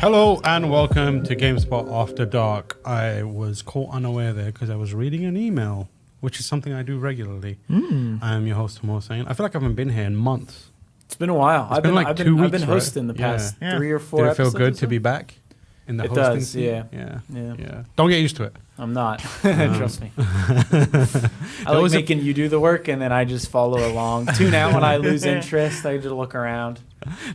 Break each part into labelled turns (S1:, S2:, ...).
S1: Hello and welcome to GameSpot After Dark. I was caught unaware there because I was reading an email, which is something I do regularly. I am your host, Tom Hossain. I feel like I haven't been here in months.
S2: It's been a while.
S1: I've been 2 weeks.
S2: I've been hosting the past 3 or 4
S1: Did it
S2: episodes.
S1: feel good to be back in the
S2: It
S1: hosting
S2: does,
S1: seat?
S2: yeah.
S1: Yeah. Don't get used to it.
S2: I'm not. Trust me. I like making you do the work and then I just follow along. Tune out when I lose interest. I just look around.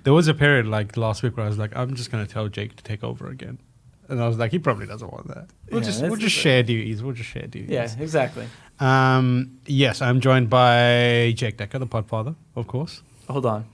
S1: There was a period like last week where I was like, I'm just going to tell Jake to take over again. And I was like, he probably doesn't want that. We'll just share duties.
S2: Yeah, exactly.
S1: Yes, I'm joined by Jake Decker, the Podfather, of course.
S2: Hold on.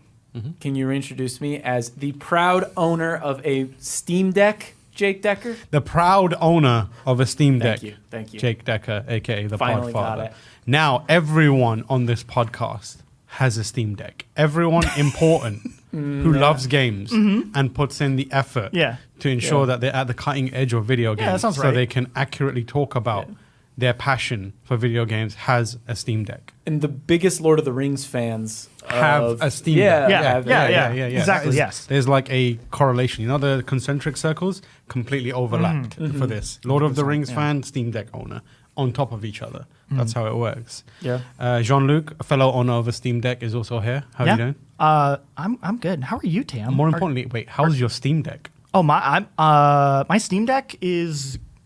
S2: Can you reintroduce me as the proud owner of a Steam Deck, Jake Decker?
S1: The proud owner of a Steam Deck.
S2: Thank you.
S1: Jake Decker, a.k.a. the
S2: Finally
S1: Podfather.
S2: got it.
S1: Now, everyone on this podcast has a Steam Deck. Everyone important who loves games and puts in the effort to ensure that they're at the cutting edge of video games
S3: that sounds
S1: so
S3: right.
S1: they can accurately talk about their passion for video games has a Steam Deck.
S2: And the biggest Lord of the Rings fans
S1: Have a Steam Deck.
S3: Yeah. Exactly, yes.
S1: There's like a correlation. You know, the concentric circles completely overlapped for this. Lord of the Rings fan, Steam Deck owner, on top of each other. That's how it works.
S2: Yeah.
S1: Jean-Luc, a fellow owner of a Steam Deck, is also here. How are you doing?
S3: I'm good. How are you, Tam?
S1: More importantly, wait, how's your Steam Deck?
S3: Oh, my Steam Deck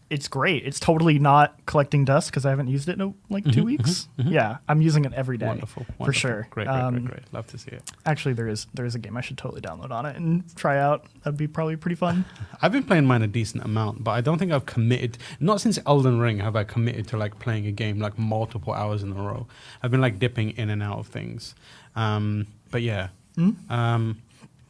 S3: it's great. It's totally not collecting dust because I haven't used it in like 2 weeks. Yeah, I'm using it every day.
S1: Wonderful.
S3: For sure.
S1: Great. Love to see it.
S3: Actually, there is a game I should totally download on it and try out. That'd be probably pretty fun.
S1: I've been playing mine a decent amount, but I don't think I've committed. Not since Elden Ring have I committed to like playing a game like multiple hours in a row. I've been like dipping in and out of things. But yeah, I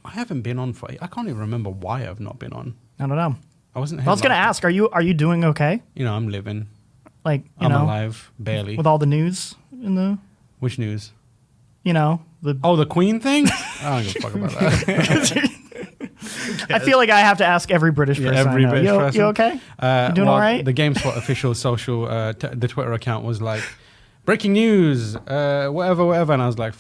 S1: haven't been on for. I can't even remember why I've not been on.
S3: I don't know.
S1: I wasn't.
S3: I was gonna ask, are you doing okay?
S1: You know, I'm living.
S3: Like
S1: I'm alive, barely.
S3: with all the news in the.
S1: Which news?
S3: The
S1: The Queen thing? I don't give a fuck about that.
S3: I feel like I have to ask every British person.
S1: Every British person.
S3: You okay? You doing all right?
S1: The GameSpot official social, the Twitter account was like, breaking news, whatever. And I was like,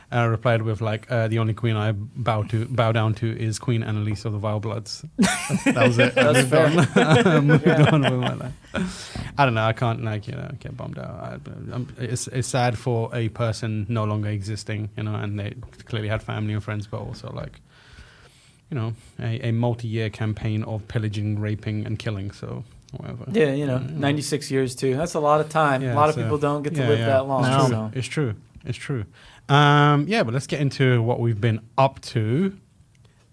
S1: and I replied with like, the only queen I bow down to is Queen Annalise of the Vile Bloods. That was it.
S2: That's fair.
S1: Moved on with my life. I don't know. I can't get bummed out. It's sad for a person no longer existing, and they clearly had family and friends, but also like, a multi-year campaign of pillaging, raping, and killing. So whatever.
S2: Yeah, 96 years too. That's a lot of time.
S1: Yeah,
S2: a lot of people don't get to live that long.
S3: No.
S1: It's true. But let's get into what we've been up to.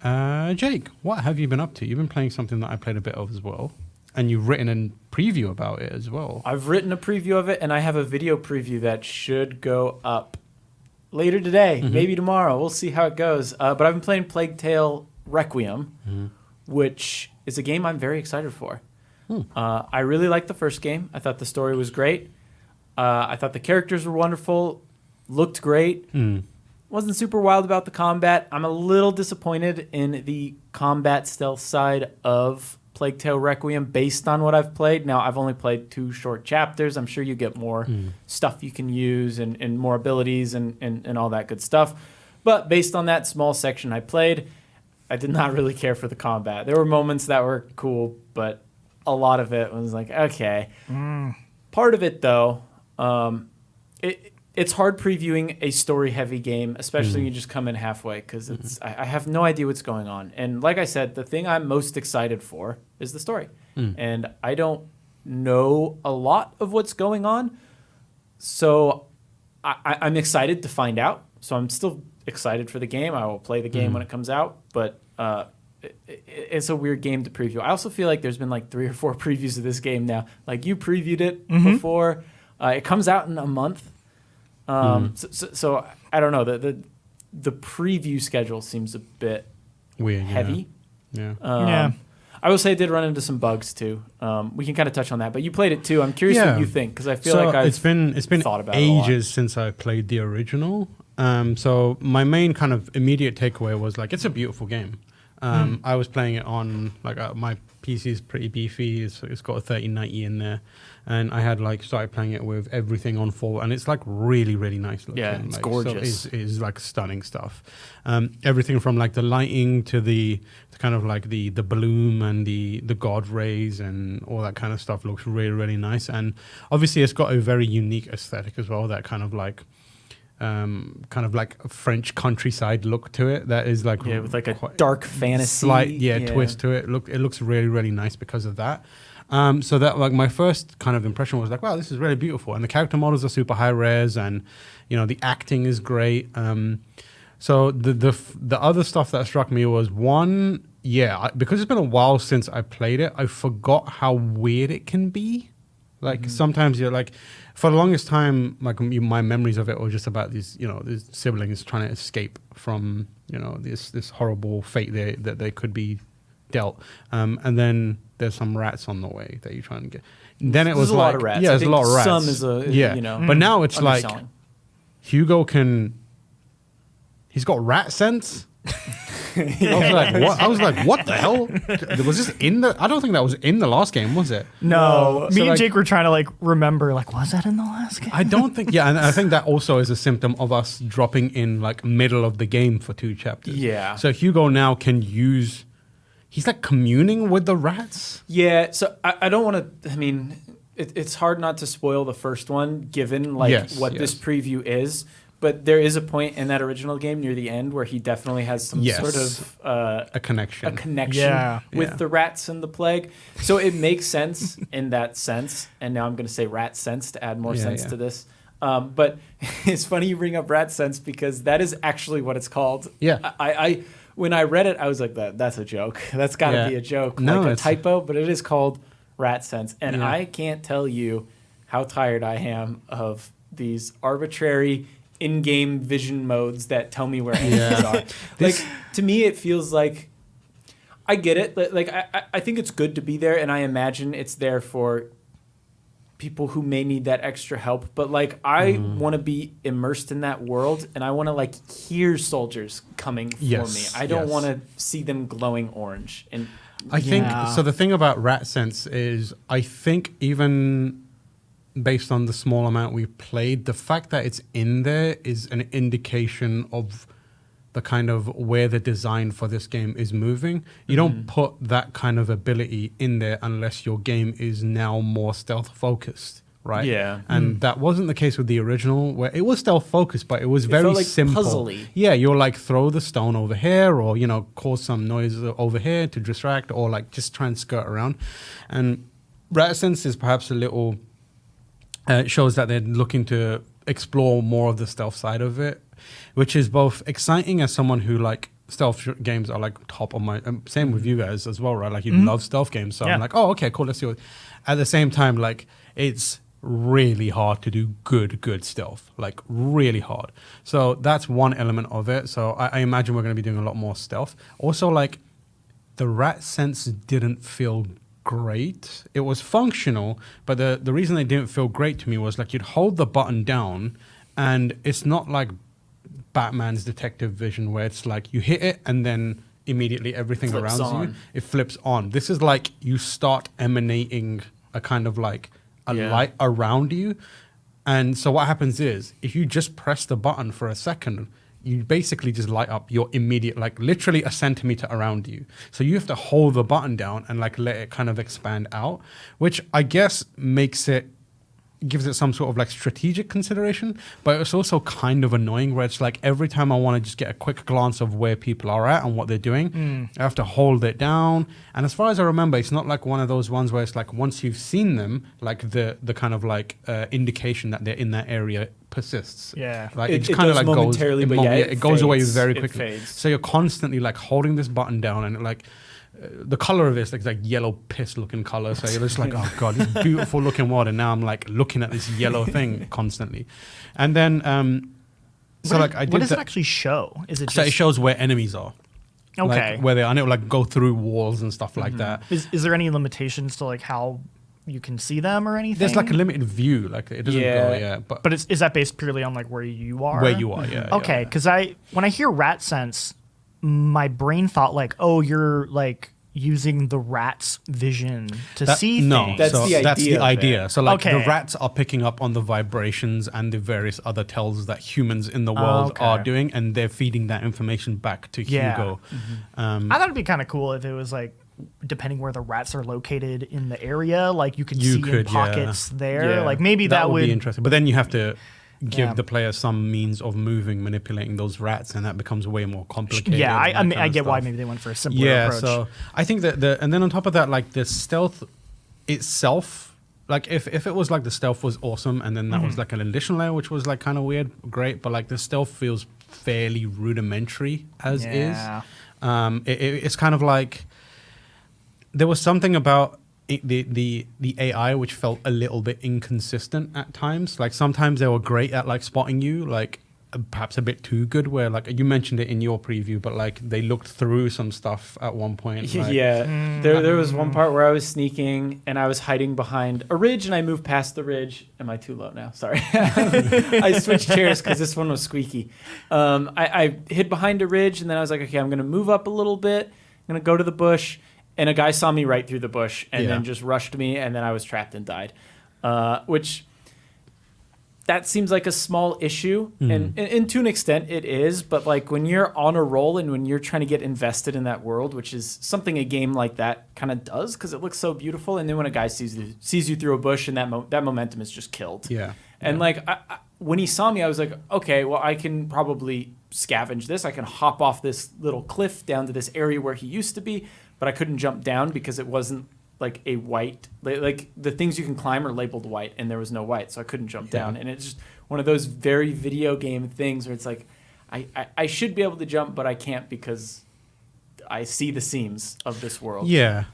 S1: Jake, what have you been up to? You've been playing something that I played a bit of as well, and you've written a preview about it as well.
S2: I've written a preview of it, and I have a video preview that should go up later today, maybe tomorrow. We'll see how it goes. But I've been playing Plague Tale Requiem, which is a game I'm very excited for. I really liked the first game. I thought the story was great. I thought the characters were wonderful. Looked great. Wasn't super wild about the combat. I'm a little disappointed in the combat stealth side of Plague Tale Requiem based on what I've played. Now, I've only played 2 short chapters. I'm sure you get more stuff you can use and more abilities and all that good stuff. But based on that small section I played, I did not really care for the combat. There were moments that were cool, but a lot of it was like, okay. Part of it, though, it's hard previewing a story-heavy game, especially when you just come in halfway, because I have no idea what's going on. And like I said, the thing I'm most excited for is the story. And I don't know a lot of what's going on, so I'm excited to find out. So I'm still excited for the game. I will play the game when it comes out, but it's a weird game to preview. I also feel like there's been like 3 or 4 previews of this game now. Like you previewed it before. It comes out in a month. So I don't know. The preview schedule seems a bit
S1: weird,
S3: heavy.
S1: Yeah.
S2: I will say I did run into some bugs too. We can kind of touch on that, but you played it too. I'm curious what you think, because I feel like it's been
S1: thought about ages since I played the original. So my main kind of immediate takeaway was like, it's a beautiful game. I was playing it on my PC is pretty beefy. It's got a 3090 in there, and I had started playing it with everything on full, and it's really really nice looking.
S2: Yeah, it's gorgeous.
S1: So it's stunning stuff. Everything from the lighting to the kind of the bloom and the god rays and all that kind of stuff looks really really nice. And obviously it's got a very unique aesthetic as well. That kind of a French countryside look to it that is
S2: with a dark fantasy
S1: slight twist to it. It looks really really nice because of that. So that my first kind of impression was wow, this is really beautiful, and the character models are super high res, and the acting is great. So the other stuff that struck me was because it's been a while since I played it, I forgot how weird it can be. Sometimes you're for the longest time, my memories of it were just about these siblings trying to escape from this horrible fate that they could be dealt, and then there's some rats on the way that you're trying to get. And then it was
S2: a lot of rats.
S1: Yeah, there's a lot of rats.
S2: Some is
S1: but now it's Hugo he's got rat sense. I was like, what the hell? Was this in the? I don't think that was in the last game, was it?
S3: No. Me and Jake were trying to remember, was that in the last game?
S1: I don't think. Yeah, and I think that also is a symptom of us dropping in middle of the game for 2 chapters.
S2: Yeah.
S1: So Hugo now can use. He's communing with the rats.
S2: Yeah. So I don't want to. I mean, it's hard not to spoil the first one, given what this preview is. But there is a point in that original game near the end where he definitely has some sort of
S1: a connection
S2: with the rats and the plague. So it makes sense in that sense. And now I'm going to say rat sense to add more sense to this. But it's funny you bring up rat sense because that is actually what it's called.
S1: Yeah.
S2: I when I read it, I was like, that's a joke. That's got to be a joke, a typo. But it is called rat sense. And I can't tell you how tired I am of these arbitrary in-game vision modes that tell me where enemies are. To me, it feels like I get it. I think it's good to be there, and I imagine it's there for people who may need that extra help. But I want to be immersed in that world, and I want to hear soldiers coming for me. I don't want to see them glowing orange. And
S1: I think so. The thing about rat sense is, I think even based on the small amount we played, the fact that it's in there is an indication of the kind of where the design for this game is moving. You don't put that kind of ability in there unless your game is now more stealth focused, right?
S2: Yeah.
S1: And that wasn't the case with the original, where it was stealth focused, but it was very simple.
S2: Puzzly.
S1: Yeah, you'll throw the stone over here, or cause some noise over here to distract, or just try and skirt around. And rat sense is perhaps a little. It shows that they're looking to explore more of the stealth side of it, which is both exciting as someone who stealth games are top of my. Same with you guys as well, right? You love stealth games, so I'm oh, okay, cool. Let's see what. At the same time, it's really hard to do good stealth, really hard. So that's one element of it. So I imagine we're going to be doing a lot more stealth. Also, the rat sense didn't feel great. It was functional, but the reason they didn't feel great to me was you'd hold the button down, and it's not like Batman's detective vision where it's you hit it and then immediately everything flips around you, it flips on. This is you start emanating a kind of light around you. And so what happens is, if you just press the button for a second, you basically just light up your immediate, literally a centimeter around you. So you have to hold the button down and let it kind of expand out, which I guess gives it some sort of strategic consideration, but it's also kind of annoying where it's every time I want to just get a quick glance of where people are at and what they're doing, I have to hold it down. And as far as I remember, it's not one of those ones where it's once you've seen them, the kind of indication that they're in that area persists.
S3: Yeah.
S1: It kind of goes
S2: momentarily, but
S1: it goes away very quickly.
S2: Fades.
S1: So you're constantly holding this button down, and the color of it is yellow piss looking color. So you're just oh god, this beautiful looking world, and now I'm looking at this yellow thing constantly. And then what
S3: does it actually show? Is it
S1: so it shows where enemies are.
S3: Okay.
S1: Where they are, and it will go through walls and stuff like that.
S3: Is there any limitations to how you can see them or anything?
S1: There's a limited view, it doesn't go,
S3: But is that based purely on where you are?
S1: Where you are, yeah.
S3: Okay, because when I hear rat sense, my brain thought like, oh, you're like using the rat's vision to see things.
S2: That's the idea.
S1: So like the rats are picking up on the vibrations and the various other tells that humans in the world are doing, and they're feeding that information back to Hugo.
S3: I thought it'd be kind of cool if it was like, depending where the rats are located in the area, like you could see in pockets there. Like maybe that would
S1: be interesting. But then you have to give the player some means of moving, manipulating those rats, and that becomes way more complicated.
S3: Yeah, I get why maybe they went for a simpler approach.
S1: So I think that and then on top of that, like the stealth itself, like if it was like the stealth was awesome, and then that was like an additional layer, which was like kind of weird, great, but like the stealth feels fairly rudimentary as is. It's kind of like there was something about the AI which felt a little bit inconsistent at times. Like sometimes they were great at like spotting you, like perhaps a bit too good, where like you mentioned it in your preview, but like they looked through some stuff at one point. Like,
S2: there was one part where I was sneaking and I was hiding behind a ridge, and I moved past the ridge. Am I too low now? Sorry. I switched chairs because this one was squeaky. I hid behind a ridge, and then I was like, okay, I'm gonna move up a little bit, I'm gonna go to the bush. And a guy saw me right through the bush and then just rushed me, and then I was trapped and died. Which, that seems like a small issue. And to an extent it is, but like when you're on a roll and when you're trying to get invested in that world, which is something a game like that kind of does because it looks so beautiful, and then when a guy sees you through a bush, and that momentum is just killed. And like when he saw me, I was like, okay, well, I can probably scavenge this. I can hop off this little cliff down to this area where he used to be. But I couldn't jump down because it wasn't like a white, like the things you can climb are labeled white, and there was no white, so I couldn't jump down. And it's just one of those very video game things where it's like, I should be able to jump, but I can't because I see the seams of this world. That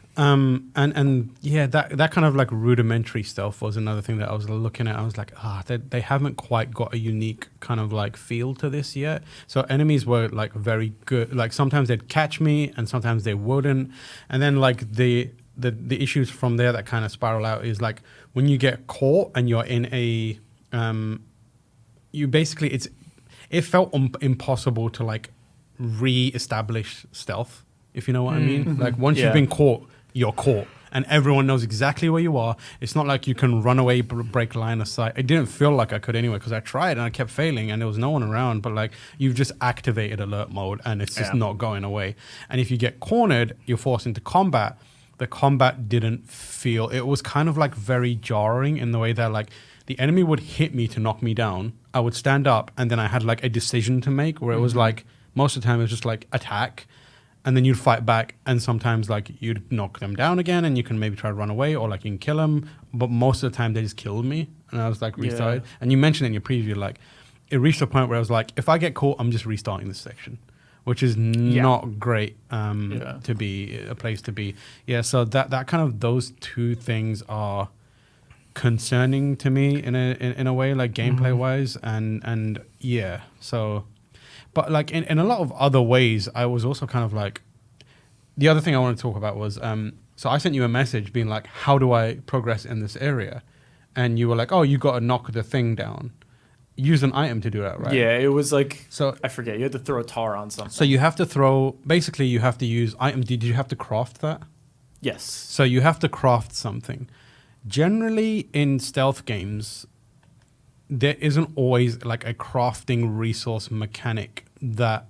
S2: kind of like rudimentary stealth was another thing that I was looking at. I was like, they haven't quite got a unique kind of like feel to this yet. So enemies were like very good. Like sometimes they'd catch me and sometimes they wouldn't. And then like the issues from there that kind of spiral out is like when you get caught and you're in a, it felt impossible to like re-establish stealth, if you know what I mean. Like once you've been caught, you're caught, and everyone knows exactly where you are. It's not like you can run away, break line of sight. It didn't feel like I could anyway because I tried and I kept failing and there was no one around, but like you've just activated alert mode and it's just not going away. And if you get cornered, you're forced into combat. The combat didn't feel, it was kind of like very jarring in the way that like the enemy would hit me to knock me down. I would stand up and then I had like a decision to make where it was like, most of the time it was just like attack, and then you'd fight back, and sometimes like you'd knock them down again and you can maybe try to run away or like you can kill them, but most of the time they just killed me and I was like restarted. And you mentioned in your preview like it reached a point where I was like, if I get caught, I'm just restarting this section, which is not great to be a place to be. So that kind of, those two things are concerning to me in a way, like gameplay wise, and so. But like in a lot of other ways, I was also kind of like, the other thing I wanted to talk about was, so I sent you a message being like, how do I progress in this area? And you were like, oh, you got to knock the thing down. Use an item to do that, right? Yeah, it was like, so I forget, you had to throw a tar on something.
S1: So you have to throw, basically you have to use item. Did you have to craft that?
S2: Yes.
S1: So you have to craft something. Generally in stealth games, there isn't always like a crafting resource mechanic that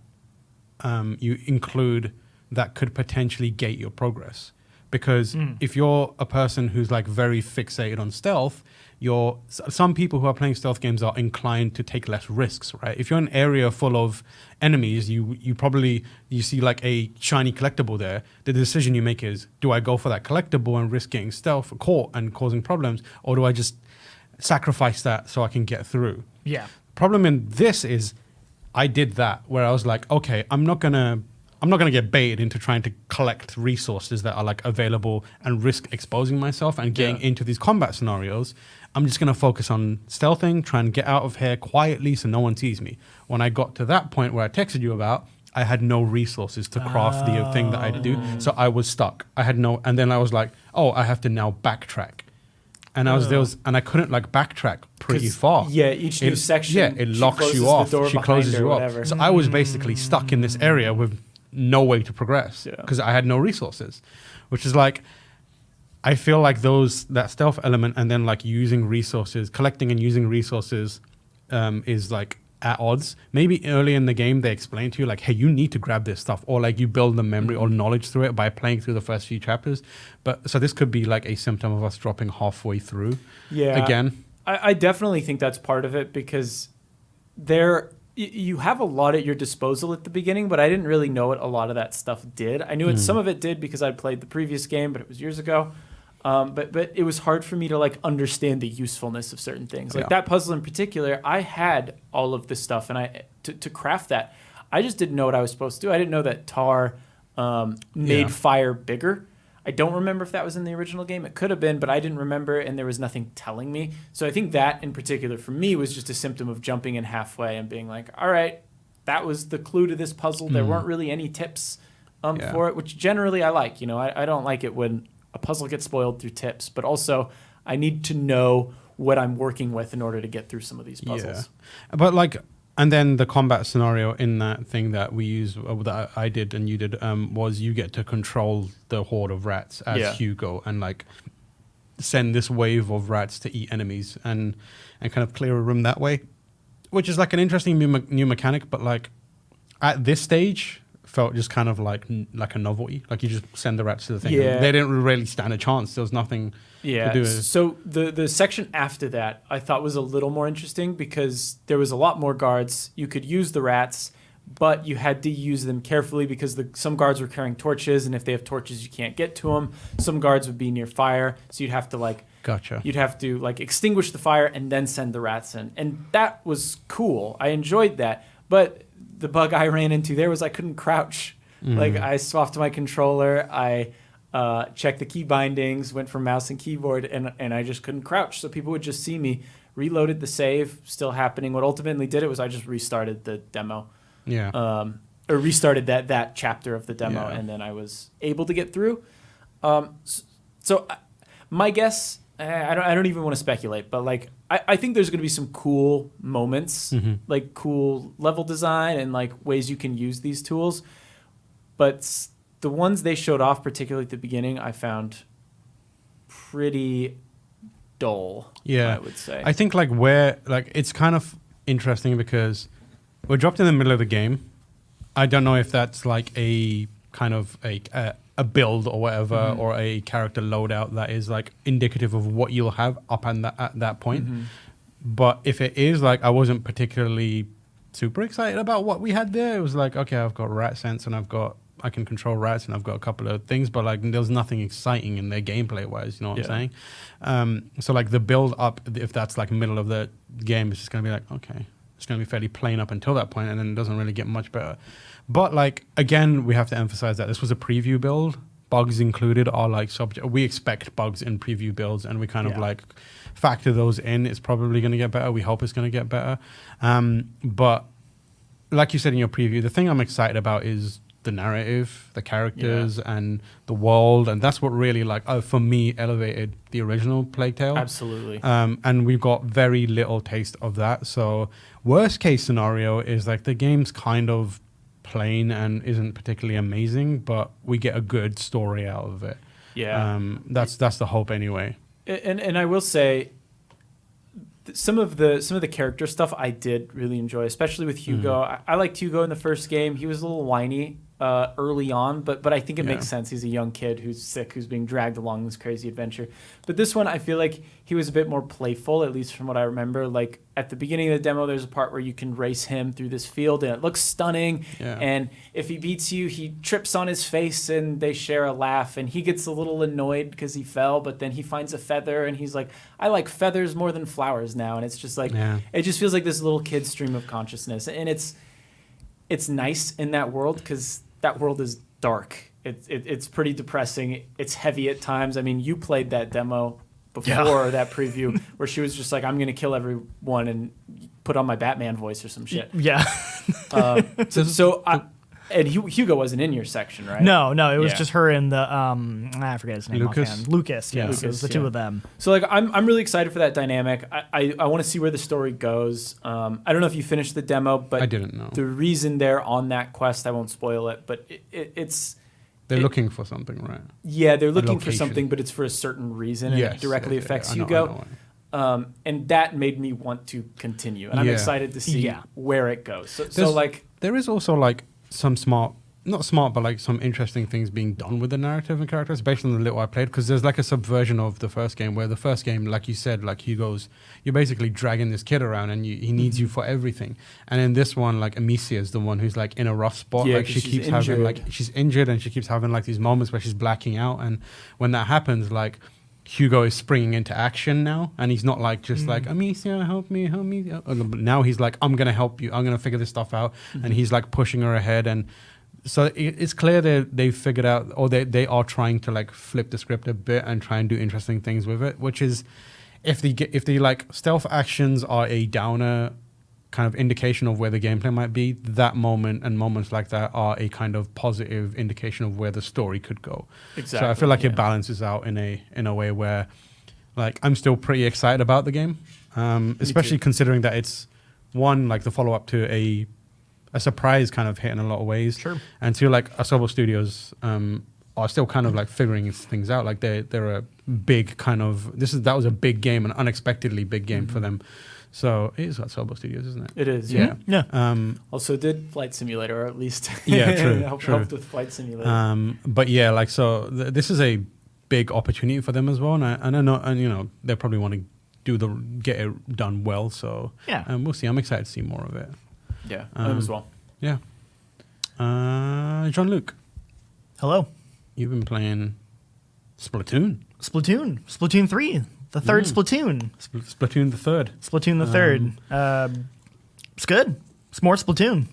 S1: you include that could potentially gate your progress. Because if you're a person who's like very fixated on stealth, some people who are playing stealth games are inclined to take less risks, right? If you're in an area full of enemies, you see like a shiny collectible there. The decision you make is, do I go for that collectible and risk getting caught and causing problems, or do I just sacrifice that so I can get through?
S3: Yeah.
S1: Problem in this is I did that where I was like, okay, I'm not gonna get baited into trying to collect resources that are like available and risk exposing myself and getting into these combat scenarios. I'm just gonna focus on stealthing, trying to get out of here quietly so no one sees me. When I got to that point where I texted you about, I had no resources to craft the thing that I had to do, so I was stuck. And then I was like, oh, I have to now backtrack. And and I couldn't like backtrack pretty far.
S2: Yeah, each new section.
S1: Yeah, it locks you off. She closes you off. So I was basically stuck in this area with no way to progress
S2: Yeah.
S1: because I had no resources, which is like, I feel like that stealth element and then like using resources, collecting and using resources is like at odds. Maybe early in the game they explain to you like, hey, you need to grab this stuff, or like you build the memory or knowledge through it by playing through the first few chapters. But so this could be like a symptom of us dropping halfway through.
S2: Yeah.
S1: Again.
S2: I definitely think that's part of it, because you have a lot at your disposal at the beginning, but I didn't really know what a lot of that stuff did. I knew some of it did because I'd played the previous game, but it was years ago. But it was hard for me to like understand the usefulness of certain things. Like that puzzle in particular, I had all of this stuff, and to craft that, I just didn't know what I was supposed to do. I didn't know that tar made fire bigger. I don't remember if that was in the original game. It could have been, but I didn't remember, and there was nothing telling me. So I think that in particular for me was just a symptom of jumping in halfway and being like, all right, that was the clue to this puzzle. There weren't really any tips for it, which generally I like. You know, I don't like it when a puzzle gets spoiled through tips, but also I need to know what I'm working with in order to get through some of these puzzles.
S1: Yeah. But like, and then the combat scenario in that thing that we use, that I did and you did, was you get to control the horde of rats as Hugo and like send this wave of rats to eat enemies and kind of clear a room that way, which is like an interesting new mechanic, but like at this stage felt just kind of like a novelty. Like you just send the rats to the thing.
S2: Yeah.
S1: They didn't really stand a chance. There was nothing to do.
S2: So the section after that I thought was a little more interesting because there was a lot more guards. You could use the rats, but you had to use them carefully because some guards were carrying torches, and if they have torches, you can't get to them. Some guards would be near fire, so you'd have to like You'd have to like extinguish the fire and then send the rats in, and that was cool. I enjoyed that, but the bug I ran into there was I couldn't crouch. Like I swapped my controller, I checked the key bindings, went from mouse and keyboard, and I just couldn't crouch. So people would just see me, reloaded the save, still happening. What ultimately did it was I just restarted the demo.
S1: Yeah.
S2: Or restarted that chapter of the demo, and then I was able to get through. So my guess, I don't even want to speculate, but like I think there's going to be some cool moments, like cool level design and like ways you can use these tools. But the ones they showed off, particularly at the beginning, I found pretty dull.
S1: Yeah,
S2: I would say.
S1: I think like it's kind of interesting because we're dropped in the middle of the game. I don't know if that's like a kind of a build or whatever, or a character loadout that is like indicative of what you'll have up at that point. But if it is, like, I wasn't particularly super excited about what we had there. It was like, okay, I've got rat sense and I can control rats and I've got a couple of things, but like there's nothing exciting in their gameplay wise, you know what I'm saying? So like the build up, if that's like middle of the game, it's just gonna be like, okay, it's gonna be fairly plain up until that point, and then it doesn't really get much better. But like, again, we have to emphasize that this was a preview build. Bugs included are like subject. We expect bugs in preview builds, and we kind of like factor those in. It's probably going to get better. We hope it's going to get better. But like you said in your preview, the thing I'm excited about is the narrative, the characters, and the world, and that's what really like for me elevated the original Plague Tale.
S2: Absolutely.
S1: And we've got very little taste of that. So worst case scenario is like the game's kind of plain and isn't particularly amazing, but we get a good story out of it. That's the hope anyway.
S2: And I will say some of the character stuff I did really enjoy, especially with Hugo. I liked Hugo in the first game. He was a little whiny early on, but I think it makes sense. He's a young kid who's sick, who's being dragged along this crazy adventure. But this one, I feel like he was a bit more playful, at least from what I remember. Like at the beginning of the demo, there's a part where you can race him through this field, and it looks stunning. And if he beats you, he trips on his face, and they share a laugh. And he gets a little annoyed because he fell, but then he finds a feather, and he's like, "I like feathers more than flowers now." And it's just like, it just feels like this little kid stream of consciousness, and it's nice in that world because that world is dark. It's pretty depressing. It's heavy at times. I mean, you played that demo before that preview where she was just like, I'm going to kill everyone and put on my Batman voice or some shit.
S3: Yeah.
S2: And Hugo wasn't in your section, right?
S3: No, it was
S2: Yeah.
S3: just her and the I forget his name.
S1: Lucas?
S3: Offhand. Lucas, yeah.
S2: Lucas,
S3: So it was the two of them.
S2: So like I'm really excited for that dynamic. I want to see where the story goes. I don't know if you finished the demo, but
S1: I didn't know.
S2: the reason they're on that quest, I won't spoil it, but it's
S1: They're looking for something, right?
S2: yeah, they're looking for
S1: location.
S2: something, but it's for a certain reason and
S1: Yes,
S2: it directly
S1: yeah,
S2: affects
S1: I know,
S2: Hugo.
S1: I know.
S2: And that made me want to continue, and I'm
S1: Yeah.
S2: excited to see
S3: Yeah.
S2: where it goes. So
S1: There's-
S2: like
S1: There is also like some not smart, but like some interesting things being done with the narrative and characters based on the little I played. Because there's like a subversion of the first game, where the first game, like you said, like Hugo's, you're basically dragging this kid around, and he needs you for everything. And in this one, like Amicia is the one who's like in a rough spot.
S2: Yeah,
S1: like
S2: 'cause
S1: she
S2: she's
S1: keeps having
S2: injured.
S1: like she's injured, and she keeps having like these moments where she's blacking out. And when that happens, like Hugo is springing into action now, and he's not like just like Amicia, help me. Now he's like, I'm gonna help you. I'm gonna figure this stuff out, and he's like pushing her ahead. And so it's clear that they've figured out, or they are trying to like flip the script a bit and try and do interesting things with it. Which is, if the like stealth actions are a downer kind of indication of where the gameplay might be, that moment and moments like that are a kind of positive indication of where the story could go.
S2: Exactly.
S1: So I feel like
S2: yeah.
S1: it balances out in a way where, like, I'm still pretty excited about the game, especially
S2: too.
S1: considering that it's one, like the follow up to a surprise kind of hit in a lot of ways.
S3: Sure.
S1: And two, like Asobo Studios are still kind of like figuring things out. Like they're a big kind of that was a big game, an unexpectedly big game for them. So it is Asobo Studios, isn't it?
S2: It is,
S1: Yeah.
S3: Yeah.
S2: Also did Flight Simulator, or at least
S1: Yeah, true,
S2: helped
S1: true.
S2: with Flight Simulator.
S1: But yeah, like so, this is a big opportunity for them as well, and I know, and you know, they probably want to get it done well. So
S3: Yeah.
S1: we'll see. I'm excited to see more of it.
S2: Yeah, I am as well.
S1: Yeah. Jean-Luc,
S3: Hello.
S1: you've been playing Splatoon.
S3: Splatoon 3, the third Splatoon.
S1: Splatoon the third.
S3: Splatoon the third. It's good. It's more Splatoon.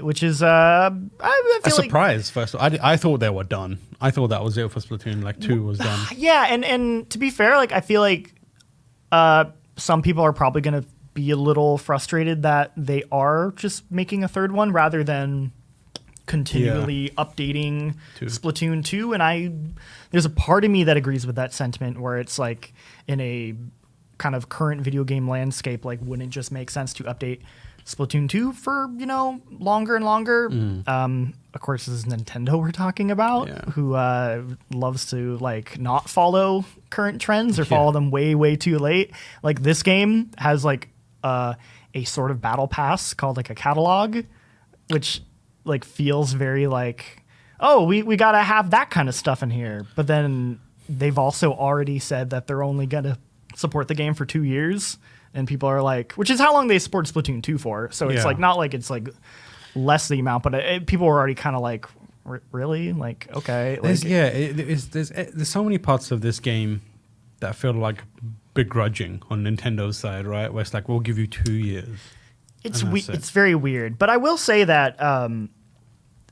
S3: Which is I
S1: A
S3: feel like
S1: surprise, first of all. I thought they were done. I thought that was it for Splatoon. Like 2 was done.
S3: yeah, and to be fair, like I feel like some people are probably going to be a little frustrated that they are just making a third one rather than continually updating
S1: Two.
S3: Splatoon 2. And there's a part of me that agrees with that sentiment, where it's like, in a kind of current video game landscape, like, wouldn't it just make sense to update Splatoon 2 for, longer and longer? Of course, this is Nintendo we're talking about,
S1: Yeah.
S3: who loves to, like, not follow current trends or follow them way, way too late. Like, this game has, like, a sort of battle pass called, like, a catalog, which, like, feels very like, oh, we got to have that kind of stuff in here. But then they've also already said that they're only going to support the game for 2 years. And people are like, which is how long they support Splatoon 2 for. So it's
S1: Yeah.
S3: like, not like it's like less the amount, but people were already kind of like, really? Like, okay. Like,
S1: There's so many parts of this game that feel like begrudging on Nintendo's side, right? Where it's like, we'll give you 2 years.
S3: It's
S1: And that's it.
S3: it's very weird. But I will say that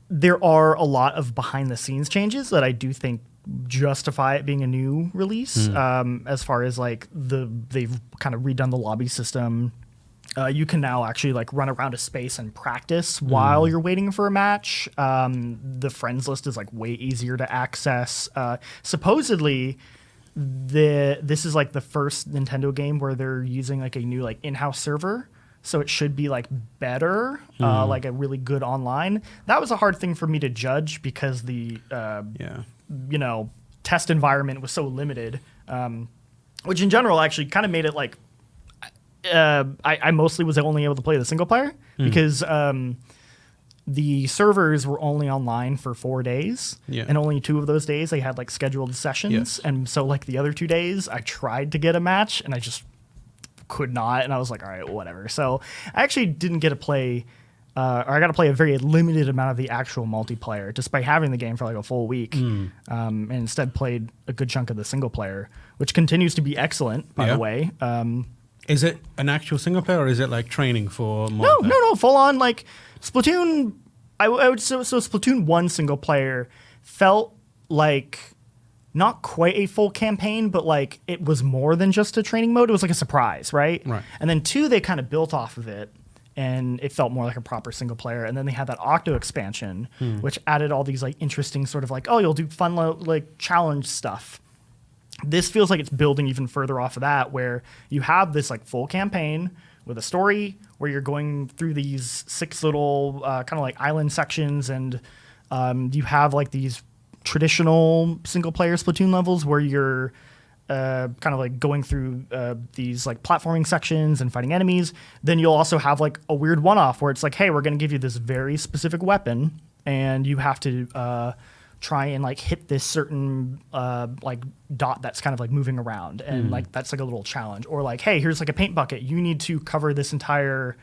S3: there are a lot of behind the scenes changes that I do think justify it being a new release. As far as like they've kind of redone the lobby system. You can now actually like run around a space and practice while you're waiting for a match. The friends list is like way easier to access. Supposedly, this is like the first Nintendo game where they're using like a new like in-house server. So it should be like better, like a really good online. That was a hard thing for me to judge because the test environment was so limited, which in general actually kind of made it like I mostly was only able to play the single player because the servers were only online for 4 days, and only 2 of those days they had like scheduled sessions, and so like the other 2 days I tried to get a match and I just could not, and I was like, all right, whatever. So I actually didn't get to play, or I got to play a very limited amount of the actual multiplayer, despite having the game for like a full week, and instead played a good chunk of the single player, which continues to be excellent, by the way.
S1: Is it an actual single player, or is it like training for
S3: No, full on like Splatoon. I would so Splatoon 1 single player felt like not quite a full campaign, but like it was more than just a training mode. It was like a surprise, right?
S1: Right.
S3: And then 2, they kind of built off of it. and it felt more like a proper single player. And then they had that Octo expansion, which added all these like interesting sort of like, oh, you'll do fun like challenge stuff. This feels like it's building even further off of that, where you have this like full campaign with a story where you're going through these 6 little kind of like island sections, and you have like these traditional single player Splatoon levels where you're kind of like going through these like platforming sections and fighting enemies. Then you'll also have like a weird one-off where it's like, hey, we're going to give you this very specific weapon, and you have to try and like hit this certain like dot that's kind of like moving around, and like that's like a little challenge. Or like, hey, here's like a paint bucket, you need to cover this entire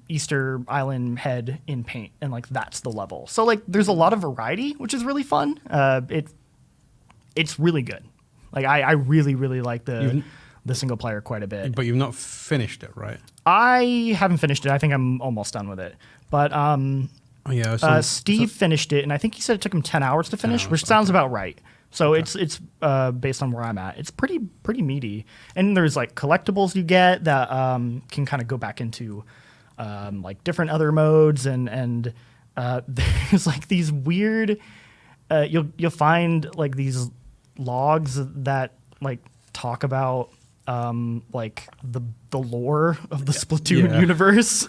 S3: Easter Island head in paint, and like that's the level. So like there's a lot of variety, which is really fun. It's really good. Like I really like the single player quite a bit.
S1: But you've not finished it, right?
S3: I haven't finished it. I think I'm almost done with it. But Steve finished it, and I think he said it took him 10 hours to finish, which sounds about right. So it's based on where I'm at. It's pretty meaty. And there's like collectibles you get that can kind of go back into like different other modes, and there's like these weird you'll find like these logs that like talk about like the lore of the Splatoon universe,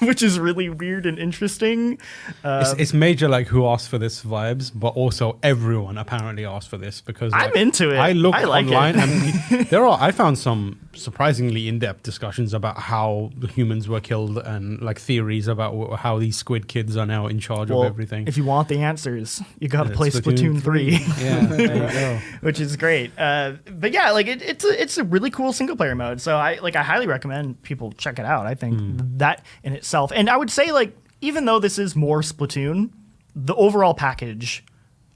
S3: which is really weird and interesting.
S1: It's major like who asked for this vibes, but also everyone apparently asked for this because like,
S3: I'm into it.
S1: I looked
S3: like
S1: online
S3: it.
S1: and I found some surprisingly in-depth discussions about how the humans were killed, and like theories about how these squid kids are now in charge of everything.
S3: If you want the answers, you got to play Splatoon 3.
S1: Yeah, there you go.
S3: Which is great. But yeah, like it's a really cool single player mode. So I highly recommend people check it out. I think that in itself, and I would say like even though this is more Splatoon, the overall package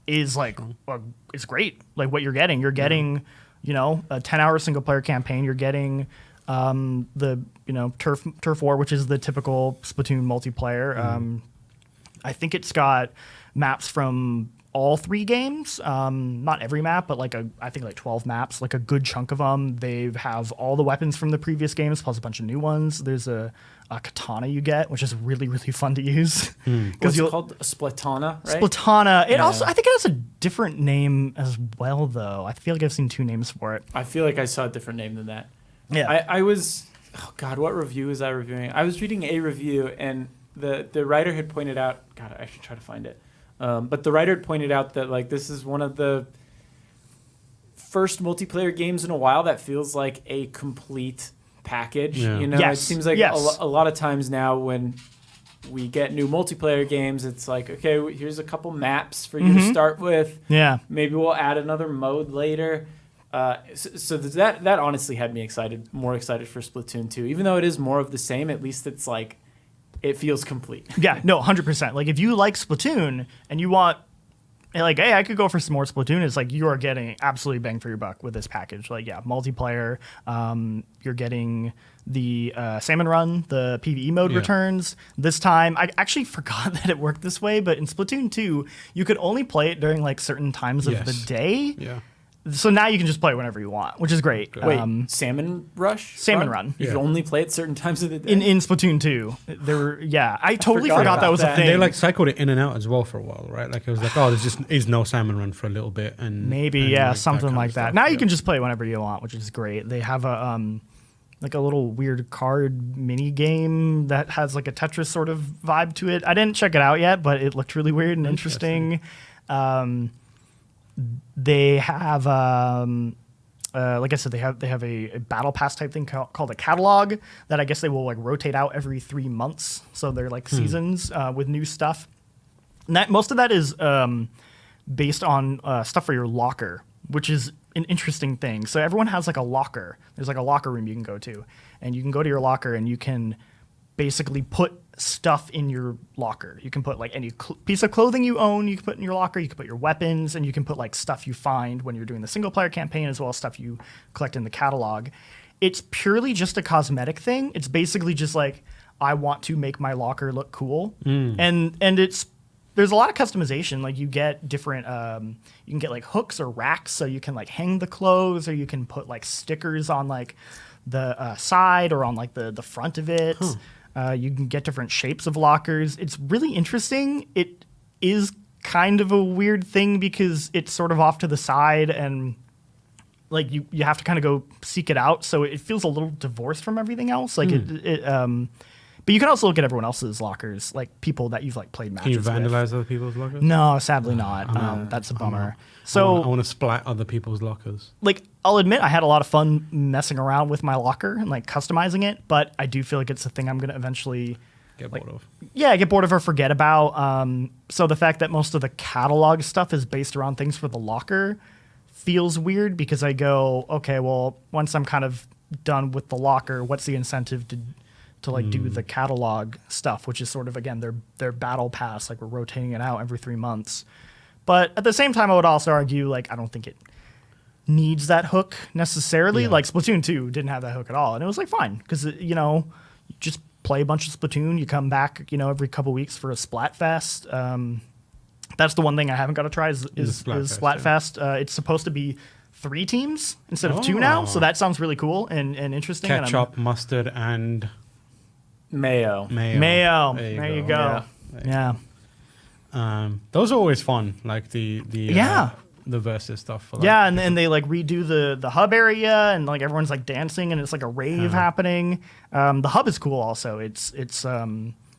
S3: is like it's great. Like what you're getting, you know, a 10-hour single player campaign. You're getting the turf war, which is the typical Splatoon multiplayer. I think it's got maps from all 3 games, not every map, but I think 12 maps, like a good chunk of them. They have all the weapons from the previous games plus a bunch of new ones. There's a katana you get, which is really fun to use.
S2: What's it called? Splatana, right?
S3: Splatana. It also, I think it has a different name as well, though. I feel like I've seen 2 names for it.
S2: I feel like I saw a different name than that.
S3: Yeah.
S2: I was, oh God, what review was I reviewing? I was reading a review, and the writer had pointed out, God, I should try to find it. But the writer had pointed out that like this is one of the first multiplayer games in a while that feels like a complete package.
S1: Yeah.
S2: You know, it seems like a lot of times now when we get new multiplayer games, it's like, okay, here's a couple maps for you to start with.
S3: Yeah.
S2: Maybe we'll add another mode later. So that honestly had me more excited for Splatoon 2. Even though it is more of the same, at least it's like it feels complete.
S3: Yeah, no, 100%. Like if you like Splatoon and you want, like, hey, I could go for some more Splatoon, it's like you are getting absolutely bang for your buck with this package. Like, yeah, multiplayer. You're getting the Salmon Run, the PvE mode returns. This time, I actually forgot that it worked this way, but in Splatoon 2, you could only play it during like certain times of the day.
S1: Yeah.
S3: So now you can just play it whenever you want, which is great.
S2: Wait, Salmon Rush?
S3: Salmon Run.
S2: You can only play it certain times of the day?
S3: In Splatoon 2. I totally forgot that was a thing.
S1: They like cycled it in and out as well for a while, right? Like it was like, oh, there's just is no Salmon Run for a little bit, and
S3: maybe
S1: like
S3: something like that. Now you can just play whenever you want, which is great. They have a like a little weird card mini game that has like a Tetris sort of vibe to it. I didn't check it out yet, but it looked really weird and interesting. They have, like I said, they have a battle pass type thing called a catalog that I guess they will like rotate out every 3 months. So they're like seasons with new stuff. And most of that is based on stuff for your locker, which is an interesting thing. So everyone has like a locker. There's like a locker room you can go to, and you can go to your locker and you can basically put stuff in your locker. You can put like any piece of clothing you own, you can put in your locker. You can put your weapons, and you can put like stuff you find when you're doing the single player campaign, as well as stuff you collect in the catalog. It's purely just a cosmetic thing. It's basically just like, I want to make my locker look cool. And there's a lot of customization. Like you get different, you can get like hooks or racks, so you can like hang the clothes, or you can put like stickers on like the side or on like the front of it. You can get different shapes of lockers. It's really interesting. It is kind of a weird thing because it's sort of off to the side and like you have to kind of go seek it out. So it feels a little divorced from everything else. Like but you can also look at everyone else's lockers, like people that you've like played matches with.
S1: Can you vandalize other people's lockers?
S3: No, sadly not. That's a bummer. So
S1: I want to splat other people's lockers.
S3: like I'll admit I had a lot of fun messing around with my locker and like customizing it, but I do feel like it's a thing I'm going to eventually
S1: Get bored of.
S3: Yeah, get bored of or forget about. So the fact that most of the catalog stuff is based around things for the locker feels weird because I go, okay, well, once I'm kind of done with the locker, what's the incentive to like do the catalog stuff, which is sort of again their battle pass, like we're rotating it out every 3 months. But at the same time, I would also argue like I don't think it needs that hook necessarily.
S1: Yeah.
S3: Like Splatoon 2 didn't have that hook at all, and it was like fine because you know you just play a bunch of Splatoon. You come back, you know, every couple weeks for a Splatfest. That's the one thing I haven't got to try is Splatfest. It's supposed to be 3 teams instead of 2 now, so that sounds really cool and interesting.
S1: Ketchup, mustard, and
S2: Mayo.
S3: Mayo. There you go. Yeah.
S1: Those are always fun, like the versus stuff. For, like,
S3: yeah, and they like redo the hub area and like everyone's like dancing and it's like a rave happening. The hub is cool also. It's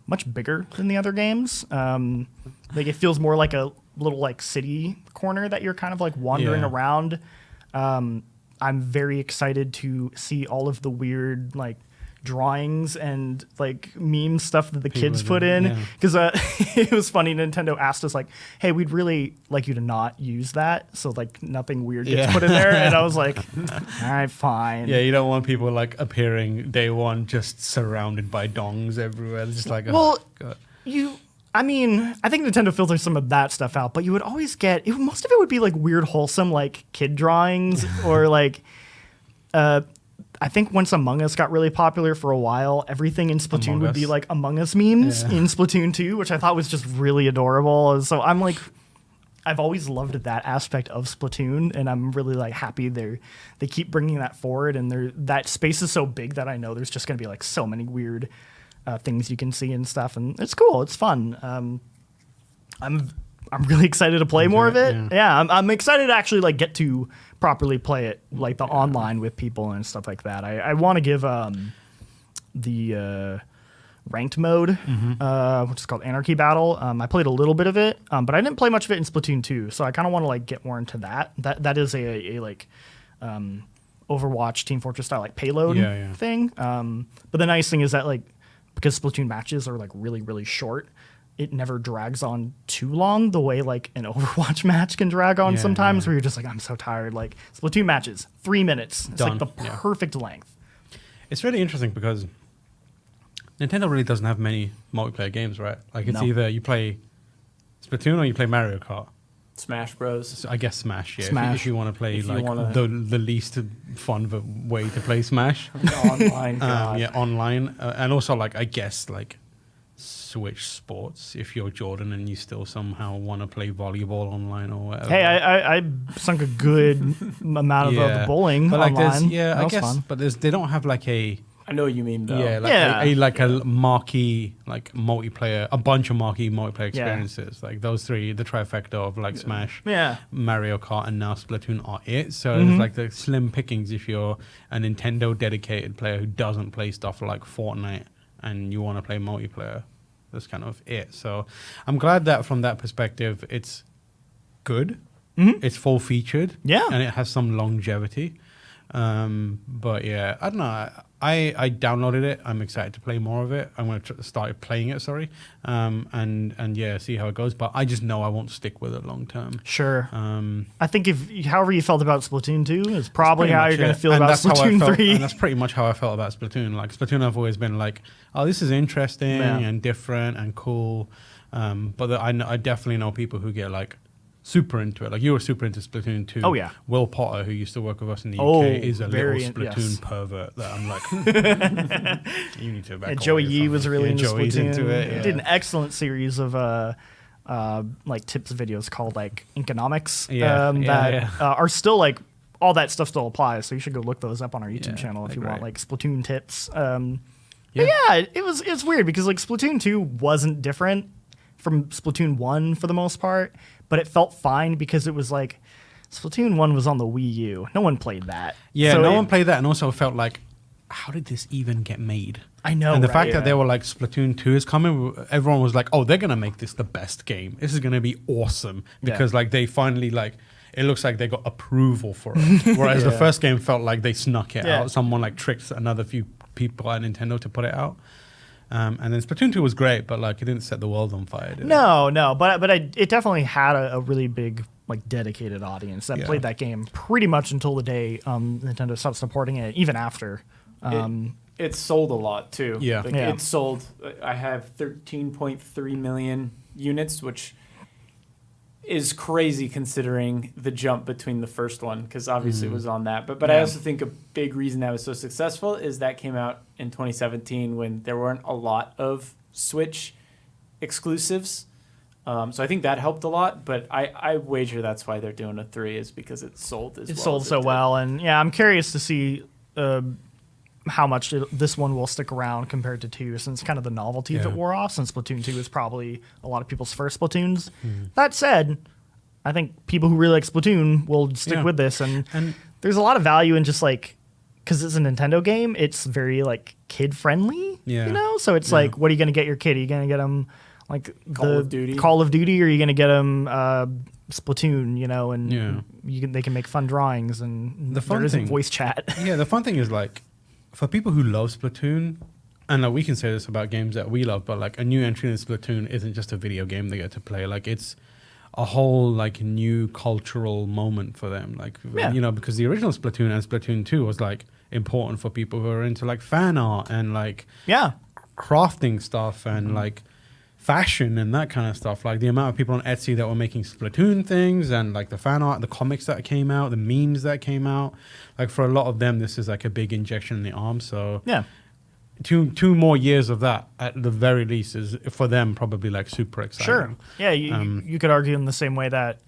S3: much bigger than the other games. Like it feels more like a little like city corner that you're kind of like wandering around. I'm very excited to see all of the weird like drawings and like meme stuff that the kids put in because it was funny. Nintendo asked us like, hey, we'd really like you to not use that so like nothing weird gets put in there, and I was like, all right, fine.
S1: Yeah, you don't want people like appearing day one just surrounded by dongs everywhere. It's just like,
S3: well,
S1: God.
S3: I mean, I think Nintendo filters some of that stuff out, but you would always get most of it would be like weird, wholesome, like kid drawings or like I think once Among Us got really popular for a while, everything in Splatoon would be like Among Us memes in Splatoon 2, which I thought was just really adorable. And so I'm like, I've always loved that aspect of Splatoon, and I'm really like happy they keep bringing that forward. And that space is so big that I know there's just going to be like so many weird things you can see and stuff, and it's cool. It's fun. I'm really excited to play more of it. Yeah, I'm excited to actually like get to properly play it, like the online with people and stuff like that. I want to give the ranked mode, which is called Anarchy Battle. I played a little bit of it, but I didn't play much of it in Splatoon 2, so I kind of want to like get more into that. That is a like Overwatch Team Fortress style like payload thing. But the nice thing is that like because Splatoon matches are like really, really short, it never drags on too long the way like an Overwatch match can drag on sometimes where you're just like, I'm so tired. Like Splatoon matches, 3 minutes. It's like the perfect length.
S1: It's really interesting because Nintendo really doesn't have many multiplayer games, right? Like it's either you play Splatoon or you play Mario Kart.
S2: Smash Bros.
S1: So I guess Smash, yeah.
S3: Smash.
S1: If you want to play like the least fun way to play Smash.
S2: Online.
S1: Online. And also like I guess like Switch Sports if you're Jordan and you still somehow want to play volleyball online or whatever.
S3: Hey, I sunk a good amount of the bowling
S1: but like
S3: online.
S1: I guess, fun. But they don't have like a.
S2: I know what you mean though.
S1: A marquee like multiplayer, a bunch of marquee multiplayer experiences. Like those 3, the trifecta of like Smash, Mario Kart, and now Splatoon are it. So it's like the slim pickings if you're a Nintendo dedicated player who doesn't play stuff like Fortnite and you want to play multiplayer. That's kind of it. So I'm glad that from that perspective, it's good. It's full featured. Yeah. And it has some longevity. But yeah, I don't know. I downloaded it. I'm excited to play more of it. I'm going to start playing it, and see how it goes. But I just know I won't stick with it long term.
S3: Sure. I think however you felt about Splatoon 2 is probably how you're going to feel about Splatoon 3.
S1: And that's pretty much how I felt about Splatoon. Like Splatoon, I've always been like, oh, this is interesting and different and cool. But I definitely know people who get like super into it. Like you were super into Splatoon 2.
S3: Oh yeah.
S1: Will Potter, who used to work with us in the UK, is a little Splatoon pervert that I'm like, you need to back
S3: and Joey Yee was really into
S1: Joey's
S3: Splatoon.
S1: Into it.
S3: He did an excellent series of like tips videos called like Economics that are still like all that stuff still applies. So you should go look those up on our YouTube channel if you want like Splatoon tips. Yeah, it's weird because like Splatoon 2 wasn't different from Splatoon 1 for the most part, but it felt fine because it was like Splatoon 1 was on the Wii U. No one played that.
S1: Yeah,
S3: So
S1: no one played that, and also felt like, how did this even get made?
S3: I know.
S1: And the
S3: right?
S1: fact that they were like, Splatoon 2 is coming, everyone was like, oh, they're going to make this the best game. This is going to be awesome. Because like they finally like, it looks like they got approval for it. Whereas the first game felt like they snuck it out. Someone like tricked another few people at Nintendo to put it out. And then Splatoon 2 was great, but like it didn't set the world on fire, did it?
S3: No, but it definitely had a really big like dedicated audience that played that game pretty much until the day Nintendo stopped supporting it, even after.
S2: It sold a lot too.
S1: Yeah.
S2: Like it sold. I have 13.3 million units, which is crazy considering the jump between the first one, because obviously it was on that. But I also think a big reason that was so successful is that came out in 2017 when there weren't a lot of Switch exclusives. So I think that helped a lot. But I wager that's why they're doing a 3 is because it sold as well.
S3: It sold so well, and I'm curious to see how much this one will stick around compared to 2, since kind of the novelty of it wore off, since Splatoon 2 is probably a lot of people's first Splatoons. That said, I think people who really like Splatoon will stick with this, and there's a lot of value in just like, because it's a Nintendo game, it's very like kid friendly, you know? So it's like, what are you going to get your kid? Are you going to get them like Call of Duty, or are you going to get them Splatoon, you know, and they can make fun drawings, and
S1: the fun
S3: there isn't
S1: thing,
S3: voice chat.
S1: Yeah, the fun thing is like, for people who love Splatoon, and like we can say this about games that we love, but like a new entry in Splatoon isn't just a video game they get to play. Like it's a whole like new cultural moment for them. Like, you know, because the original Splatoon and Splatoon 2 was like important for people who are into like fan art and like crafting stuff and like fashion and that kind of stuff. Like the amount of people on Etsy that were making Splatoon things and like the fan art, the comics that came out, the memes that came out. Like for a lot of them, this is like a big injection in the arm. So two more years of that at the very least is for them probably like super exciting.
S3: Sure. Yeah, you could argue in the same way that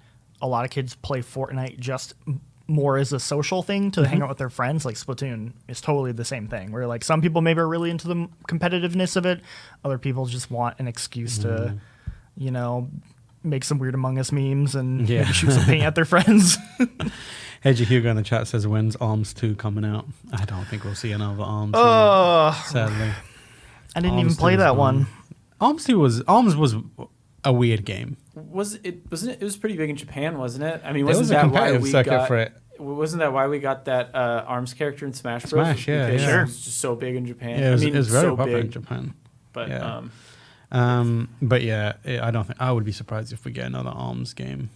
S3: a lot of kids play Fortnite just more as a social thing to hang out with their friends. Like Splatoon is totally the same thing, where like some people maybe are really into the competitiveness of it, other people just want an excuse to, you know, make some weird Among Us memes and maybe shoot some paint at their friends.
S1: Hedgie Hugo in the chat says, when's ARMS 2 coming out? I don't think we'll see another ARMS 2, sadly.
S3: I didn't even play that one.
S1: ARMS 2 was a weird game.
S2: Wasn't it? It was pretty big in Japan, wasn't it? I mean,
S1: There was a competitive circuit for it.
S2: Wasn't that why we got that ARMS character in Smash Bros?
S1: Smash, yeah.
S2: It was just so big in Japan.
S1: Yeah, it was very
S2: so
S1: popular
S2: big,
S1: in Japan.
S2: But
S1: but yeah, I don't think I would be surprised if we get another ARMS game.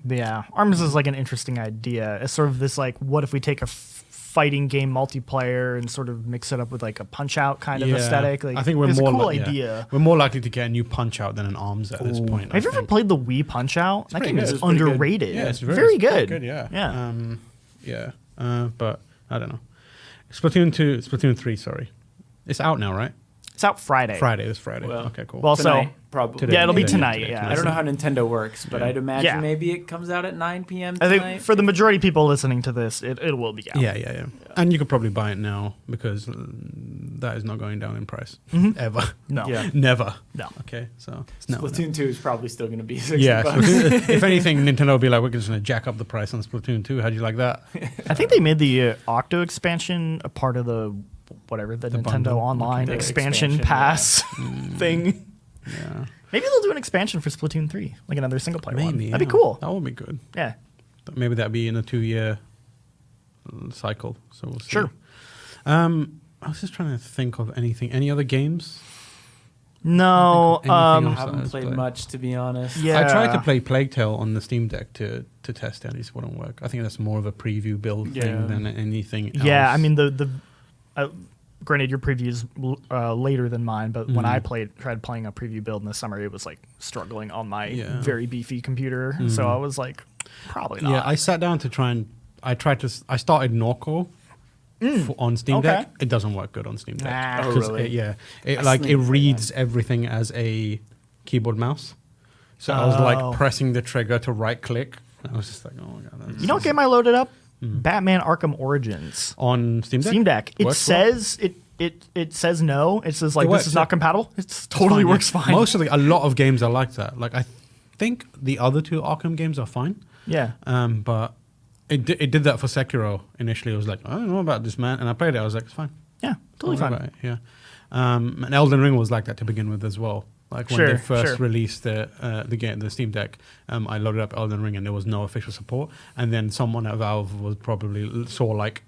S3: Yeah, ARMS is like an interesting idea. It's sort of this like, what if we take a fighting game multiplayer and sort of mix it up with like a Punch-Out kind of aesthetic? Like,
S1: I think we're
S3: it's
S1: more
S3: a cool idea.
S1: We're more likely to get a new Punch-Out than an ARMS at this point.
S3: Have you ever played the Wii Punch-Out? That game is underrated.
S1: Good. Yeah, it's
S3: very good.
S1: Yeah. But I don't know. Splatoon 3, sorry. It's out now, right?
S3: It's out Friday.
S1: This Friday.
S2: Well,
S1: okay, cool.
S3: Well,
S2: tonight,
S3: so
S2: probably.
S3: Today, it'll be tonight.
S2: I don't know how Nintendo works, but I'd imagine maybe it comes out at 9 p.m. tonight.
S3: I think for the majority of people listening to this, it will be out.
S1: Yeah. And you could probably buy it now because that is not going down in price ever.
S3: No.
S2: Yeah.
S1: Never.
S3: No.
S1: Okay, so
S2: Splatoon 2 is probably still going to be $60.
S1: Yeah. If anything, Nintendo will be like, we're just going to jack up the price on Splatoon 2. How'd you like that?
S3: I think they made the Octo expansion a part of the Nintendo
S1: bundle.
S3: Online
S2: The
S3: expansion pass thing.
S1: Yeah.
S3: Maybe they'll do an expansion for Splatoon 3, like another single player one.
S1: Maybe.
S3: That'd be cool.
S1: That would be good.
S3: Yeah.
S1: Maybe that'd be in a 2-year cycle. So we'll see.
S3: Sure.
S1: I was just trying to think of anything. Any other games?
S3: No.
S2: I haven't played much, to be honest.
S3: Yeah.
S1: I tried to play Plague Tale on the Steam Deck to test it. It just wouldn't work. I think that's more of a preview build thing than anything else.
S3: Yeah, I mean, granted, your preview is later than mine, but when I tried playing a preview build in the summer, it was like struggling on my very beefy computer. So I was like, probably not.
S1: Yeah, I sat down to try and I started Norco on Steam Deck. It doesn't work good on Steam Deck.
S2: Oh, really?
S1: It reads everything as a keyboard mouse. So I was like pressing the trigger to right click. I was just like, oh my god.
S3: You know what game I loaded up? Batman Arkham Origins
S1: On Steam Deck?
S3: Steam Deck. It says it says no. It says like
S1: It works,
S3: this is not compatible. It totally
S1: fine,
S3: works
S1: yeah.
S3: fine.
S1: A lot of games are like that. Like I think the other two Arkham games are fine.
S3: Yeah.
S1: But it did that for Sekiro initially. I was like, I don't know about this, man, and I played it. I was like, it's fine.
S3: Yeah. Totally
S1: Don't worry
S3: fine.
S1: about it, yeah. And Elden Ring was like that to begin with as well. Like when they first released the game, the Steam Deck, I loaded up Elden Ring and there was no official support. And then someone at Valve was probably saw like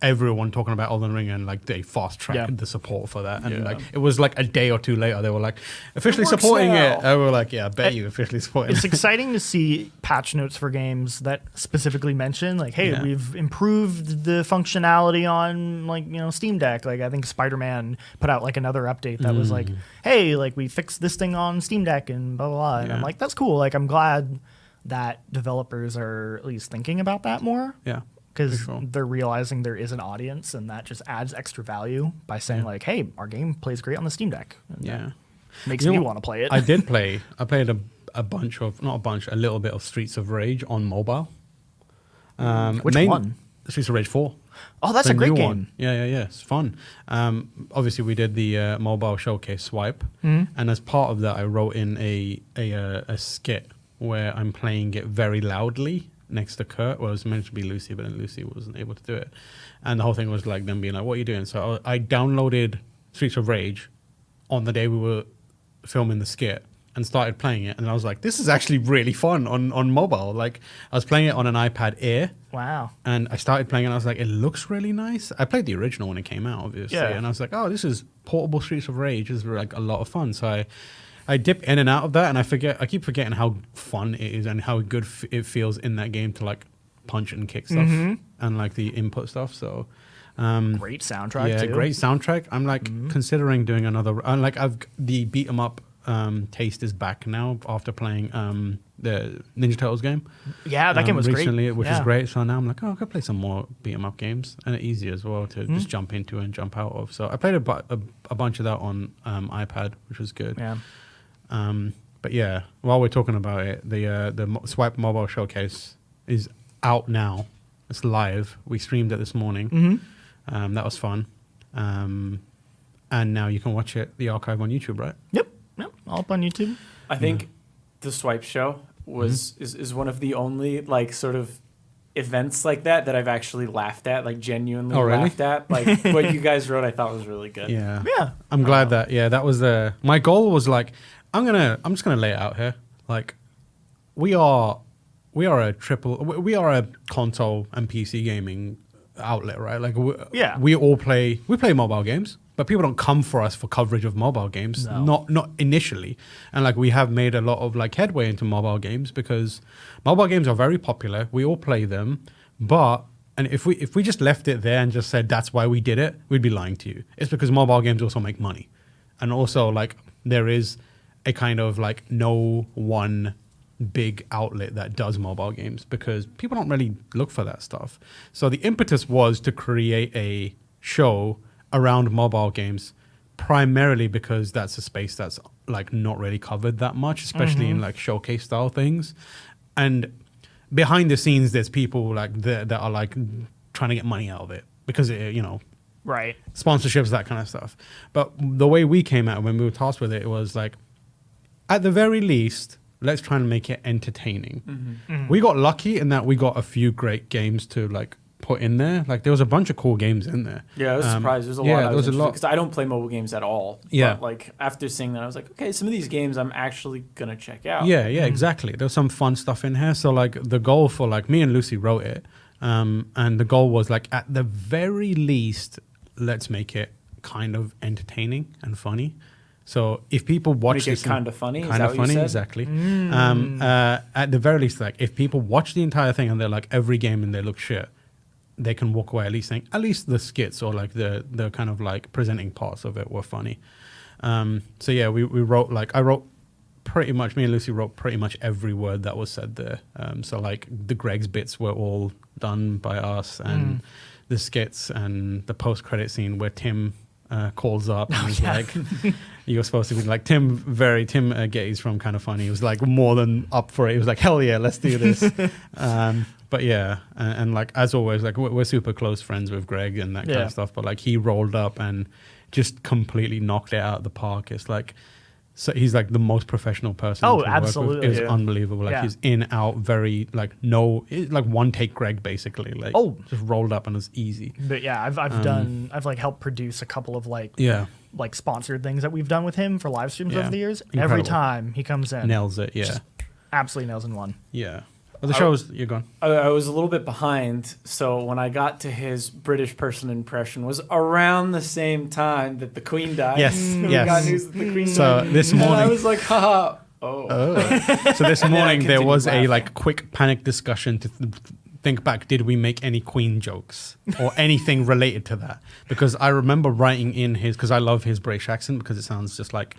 S1: everyone talking about Elden Ring and like they fast tracked the support for that. And like it was like a day or two later they were like officially supporting it. And we were like, yeah, I bet you officially supporting
S3: It's
S1: it.
S3: exciting to see patch notes for games that specifically mention like, hey, we've improved the functionality on like, Steam Deck. Like I think Spider-Man put out like another update that was like, hey, like we fixed this thing on Steam Deck and blah, blah, blah. And I'm like, that's cool. Like I'm glad that developers are at least thinking about that more.
S1: Yeah.
S3: Because they're realizing there is an audience, and that just adds extra value by saying like, "Hey, our game plays great on the Steam Deck." And that makes me want to play it.
S1: I played a little bit of Streets of Rage on mobile.
S3: Which one?
S1: Streets of Rage 4.
S3: Oh, that's a great game.
S1: One. Yeah. It's fun. Obviously, we did the mobile showcase swipe, and as part of that, I wrote in a skit where I'm playing it very loudly next to Kurt. Well, it was meant to be Lucy, but then Lucy wasn't able to do it. And the whole thing was like them being like, what are you doing? So I downloaded Streets of Rage on the day we were filming the skit and started playing it. And I was like, this is actually really fun on mobile. Like I was playing it on an iPad Air.
S3: Wow.
S1: And I started playing it and I was like, it looks really nice. I played the original when it came out, obviously.
S3: Yeah.
S1: And I was like, oh, this is portable Streets of Rage. This is like a lot of fun. So I dip in and out of that, and I keep forgetting how fun it is and how good it feels in that game to like punch and kick stuff and like the input stuff. So
S3: great soundtrack.
S1: Yeah,
S3: too.
S1: great soundtrack. I'm like considering doing another. The beat 'em up taste is back now after playing the Ninja Turtles game.
S3: Yeah, that game was
S1: recently,
S3: great.
S1: which is great. So now I'm like, oh, I could play some more beat 'em up games, and it's easy as well to just jump into and jump out of. So I played a bunch of that on iPad, which was good.
S3: Yeah.
S1: But yeah, while we're talking about it, the Swipe Mobile Showcase is out now. It's live. We streamed it this morning. That was fun. And now you can watch it, the archive on YouTube, right?
S3: Yep. All up on YouTube.
S2: I think the Swipe show is one of the only like sort of events like that I've actually lauged at, like genuinely laughed at. Like what you guys wrote, I thought was really good.
S1: Yeah.
S3: Yeah.
S1: I'm glad that was my goal was like, I'm just gonna lay it out here. Like we are a console and PC gaming outlet, right? Like we play mobile games, but people don't come for us for coverage of mobile games.
S3: No.
S1: Not initially. And like we have made a lot of like headway into mobile games because mobile games are very popular. We all play them, and if we just left it there and just said that's why we did it, we'd be lying to you. It's because mobile games also make money. And also like there is a kind of like no one big outlet that does mobile games because people don't really look for that stuff. So the impetus was to create a show around mobile games primarily because that's a space that's like not really covered that much, especially in like showcase style things. And behind the scenes, there's people like that are like trying to get money out of it because
S3: Right.
S1: sponsorships, that kind of stuff. But the way we came out when we were tasked with it, it was like, at the very least, let's try and make it entertaining. We got lucky in that we got a few great games to like put in there. Like there was a bunch of cool games in there.
S2: Yeah, I was surprised. There's a lot. There was a lot because I don't play mobile games at all.
S1: Yeah.
S2: But like after seeing that, I was like, okay, some of these games I'm actually gonna check out.
S1: Yeah, exactly. There's some fun stuff in here. So like the goal for like me and Lucy wrote it, and the goal was like at the very least, let's make it kind of entertaining and funny. So if people watch this,
S2: kind of funny,
S1: kind of funny, exactly. At the very least, like if people watch the entire thing and they're like every game and they look shit, they can walk away at least saying at least the skits or like the kind of like presenting parts of it were funny. So yeah, we wrote like I wrote pretty much. Me and Lucy wrote pretty much every word that was said there. So like the Greg's bits were all done by us, and the skits and the post-credit scene where Tim calls up and he's like, you're supposed to be like Tim Gettys from Kind of Funny. He was like more than up for it. He was like, hell yeah, let's do this. But yeah, and like as always, like we're super close friends with Greg and that kind of stuff. But like he rolled up and just completely knocked it out of the park. It's like, so he's like the most professional person.
S3: Oh,
S1: to work
S3: absolutely.
S1: with. It was unbelievable. Like he's in, out, very like like one take Greg basically. Like just rolled up and it was easy.
S3: But yeah, I've like helped produce a couple of like sponsored things that we've done with him for live streams over the years.
S1: Incredible.
S3: Every time he comes in,
S1: Nails it. Yeah,
S3: just absolutely nails in one.
S1: Yeah. Well, the show was, you're gone.
S2: I was a little bit behind, so when I got to his British person impression was around the same time that the Queen died.
S1: Yes,
S2: We got news that the Queen died.
S1: This morning,
S2: and I was like, haha.
S1: So this morning there was
S2: laughing.
S1: a like quick panic discussion to think back. Did we make any Queen jokes or anything related to that? Because I remember writing in his, because I love his British accent because it sounds just like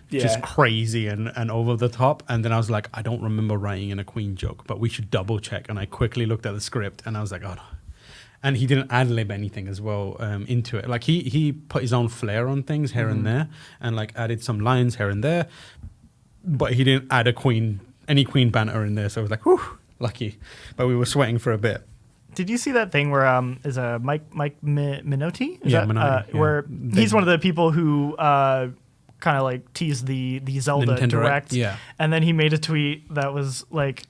S1: just crazy and over the top. And then I was like, I don't remember writing in a Queen joke, but we should double check. And I quickly looked at the script and I was like, oh no. And he didn't ad-lib anything as well into it. Like he put his own flair on things here and there and like added some lines here and there, but he didn't add any Queen banter in there. So I was like, whew, lucky. But we were sweating for a bit.
S3: Did you see that thing where is a Mike Minotti?
S1: Minotti.
S3: Where he's one of the people who kind of like teased the Zelda
S1: Nintendo
S3: Direct.
S1: Yeah.
S3: And then he made a tweet that was like,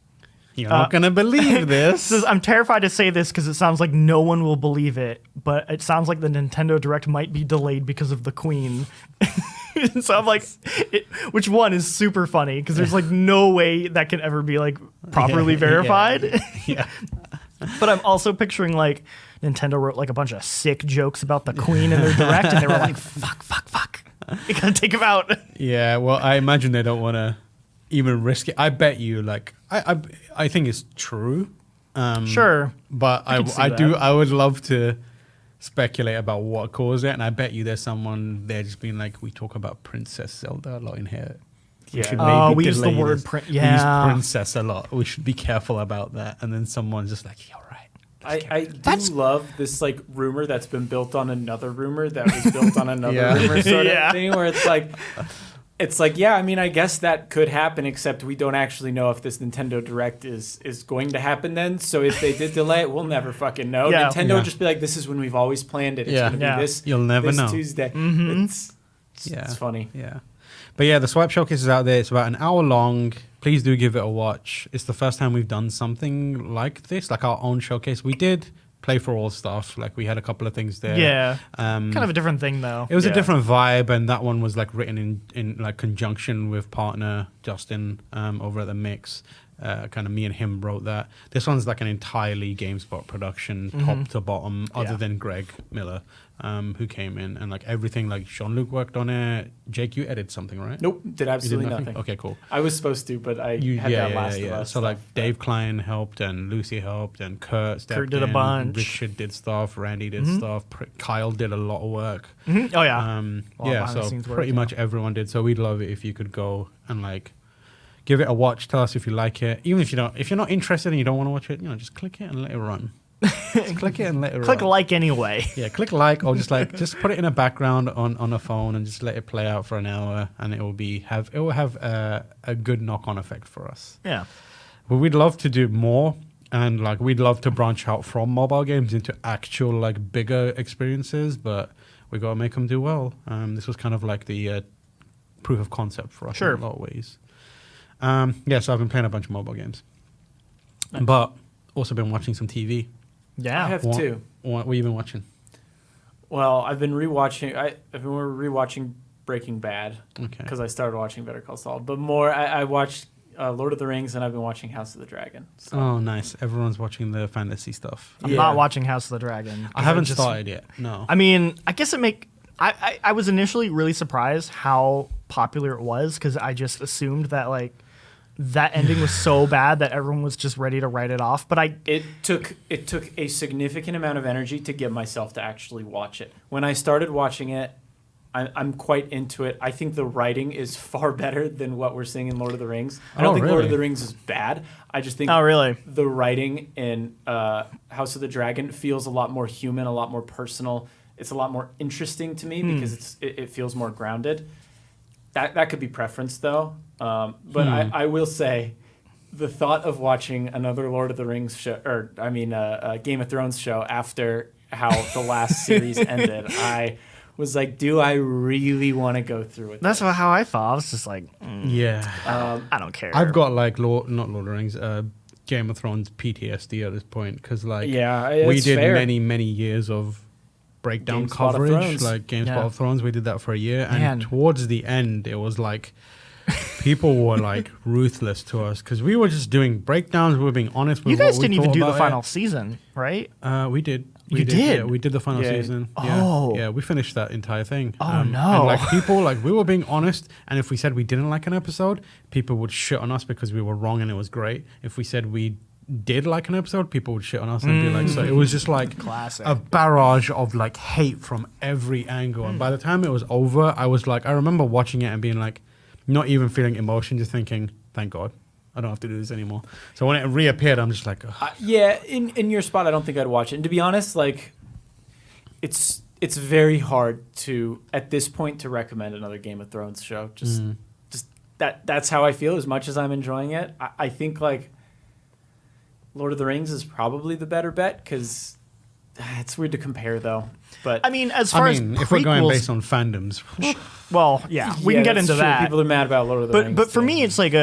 S1: you're not going to believe this.
S3: Says, I'm terrified to say this because it sounds like no one will believe it, but it sounds like the Nintendo Direct might be delayed because of the Queen. So I'm like, which one is super funny because there's like no way that can ever be like properly verified.
S1: Yeah.
S3: But I'm also picturing like Nintendo wrote like a bunch of sick jokes about the Queen in their Direct and they were like, fuck. You gotta take him out.
S1: Yeah, well, I imagine they don't want to even risk it. I bet you, like, I think it's true.
S3: Sure.
S1: But I would love to speculate about what caused it, and I bet you there's someone there just being like, we talk about Princess Zelda a lot in here.
S3: We use the word
S1: we use princess a lot. We should be careful about that. And then someone's just like, yeah, all right.
S2: I do love this like rumor that's been built on another rumor that was built on another rumor sort of thing where it's like, yeah, I mean, I guess that could happen, except we don't actually know if this Nintendo Direct is going to happen then. So if they did delay it, we'll never fucking know. Nintendo would just be like, this is when we've always planned it. It's going to be this.
S1: You'll never know.
S2: Tuesday. It's funny.
S1: Yeah. But yeah, the Swipe Showcase is out there. It's about an hour long. Please do give it a watch. It's the first time we've done something like this, like our own showcase. We did Play for All stuff. Like we had a couple of things there.
S3: Yeah. Kind of a different thing though.
S1: It was a different vibe, and that one was like written in like conjunction with partner Justin over at the Mix. Kind of me and him wrote that. This one's like an entirely GameSpot production, top to bottom, other than Greg Miller, who came in and like everything. Like Jean-Luc worked on it. Jake, you edited something, right?
S2: Nope, did absolutely nothing.
S1: Okay, cool.
S2: I was supposed to, but I had that Last of Us.
S1: So like Dave Klein helped, and Lucy helped, and Kurt stepped
S3: Kurt did
S1: in,
S3: a bunch.
S1: Richard did stuff. Randy did stuff. Kyle did a lot of work.
S3: Oh yeah.
S1: So pretty much everyone did. So we'd love it if you could go and like give it a watch. Tell us if you like it. Even if you're not interested and you don't want to watch it, just click it and let it run. Just click it and let it run.
S3: Click like anyway.
S1: Yeah, click like, or just put it in a background on a phone and just let it play out for an hour, and it will have a good knock-on effect for us.
S3: Yeah.
S1: But we'd love to do more, and like we'd love to branch out from mobile games into actual like bigger experiences, but we gotta make them do well. This was kind of like the proof of concept for us in a lot of ways. So I've been playing a bunch of mobile games, but also been watching some TV.
S3: Yeah,
S2: I have too.
S1: What have you been watching?
S2: Well, I've been rewatching. I've been rewatching Breaking Bad because I started watching Better Call Saul. But more, I watched Lord of the Rings, and I've been watching House of the Dragon. So.
S1: Oh, nice! Everyone's watching the fantasy stuff.
S3: I'm not watching House of the Dragon.
S1: I haven't started yet. No.
S3: I mean, I guess I was initially really surprised how popular it was because I just assumed that like. That ending was so bad that everyone was just ready to write it off. But it
S2: took a significant amount of energy to get myself to actually watch it. When I started watching it, I'm quite into it. I think the writing is far better than what we're seeing in Lord of the Rings. I don't think Lord of the Rings is bad. I just think the writing in House of the Dragon feels a lot more human, a lot more personal. It's a lot more interesting to me because it feels more grounded. That could be preference though. But I will say the thought of watching another Lord of the Rings show, or I mean, a Game of Thrones show after how the last series ended, I was like, do I really want to go through it?
S3: That's how I felt. I was just like, I don't care.
S1: I've got like not Lord of the Rings, Game of Thrones PTSD at this point because like we did many years of breakdown
S2: GameSpot
S1: coverage, like GameSpot of Thrones. We did that for a year, and towards the end, it was like people were like ruthless to us because we were just doing breakdowns. We were being honest.
S3: You guys didn't even do the final season, right?
S1: We did.
S3: You did?
S1: Yeah, we did the final season.
S3: Oh.
S1: Yeah, we finished that entire thing.
S3: Oh, no.
S1: And like people, like we were being honest, and if we said we didn't like an episode, people would shit on us because we were wrong and it was great. If we said we did like an episode, people would shit on us and be like, so it was just like a barrage of like hate from every angle. And by the time it was over, I was like, I remember watching it and being like, not even feeling emotion, just thinking, thank God. I don't have to do this anymore. So when it reappeared, I'm just like,
S2: in your spot, I don't think I'd watch it. And to be honest, like, it's very hard to at this point to recommend another Game of Thrones show. Just that's how I feel. As much as I'm enjoying it, I think like Lord of the Rings is probably the better bet because it's weird to compare though. But
S3: I mean, as far as
S1: if we're going based on fandoms,
S3: well, yeah, we can get into that.
S2: People are mad about Lord of the Rings.
S3: But for me, it's like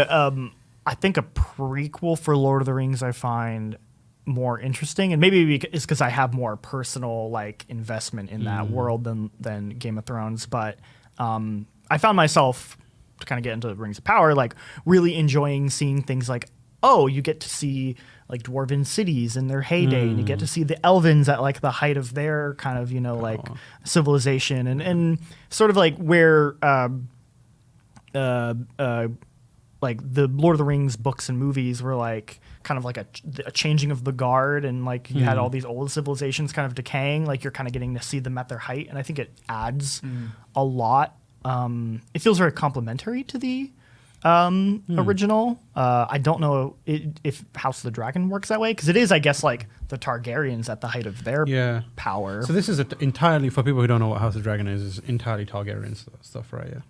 S3: I think a prequel for Lord of the Rings I find more interesting, and maybe it's because I have more personal like investment in that world than Game of Thrones. But I found myself to kind of get into Rings of Power, like really enjoying seeing things like, oh, you get to see like dwarven cities in their heyday, and you get to see the Elvens at like the height of their kind of like civilization, and sort of like where like the Lord of the Rings books and movies were like kind of like a changing of the guard, and like you had all these old civilizations kind of decaying, like you're kind of getting to see them at their height, and I think it adds a lot. It feels very complementary to the original. I don't know if House of the Dragon works that way, because it is, I guess, like the Targaryens at the height of their power.
S1: So this is entirely, for people who don't know what House of the Dragon is entirely Targaryen stuff, right? Yeah.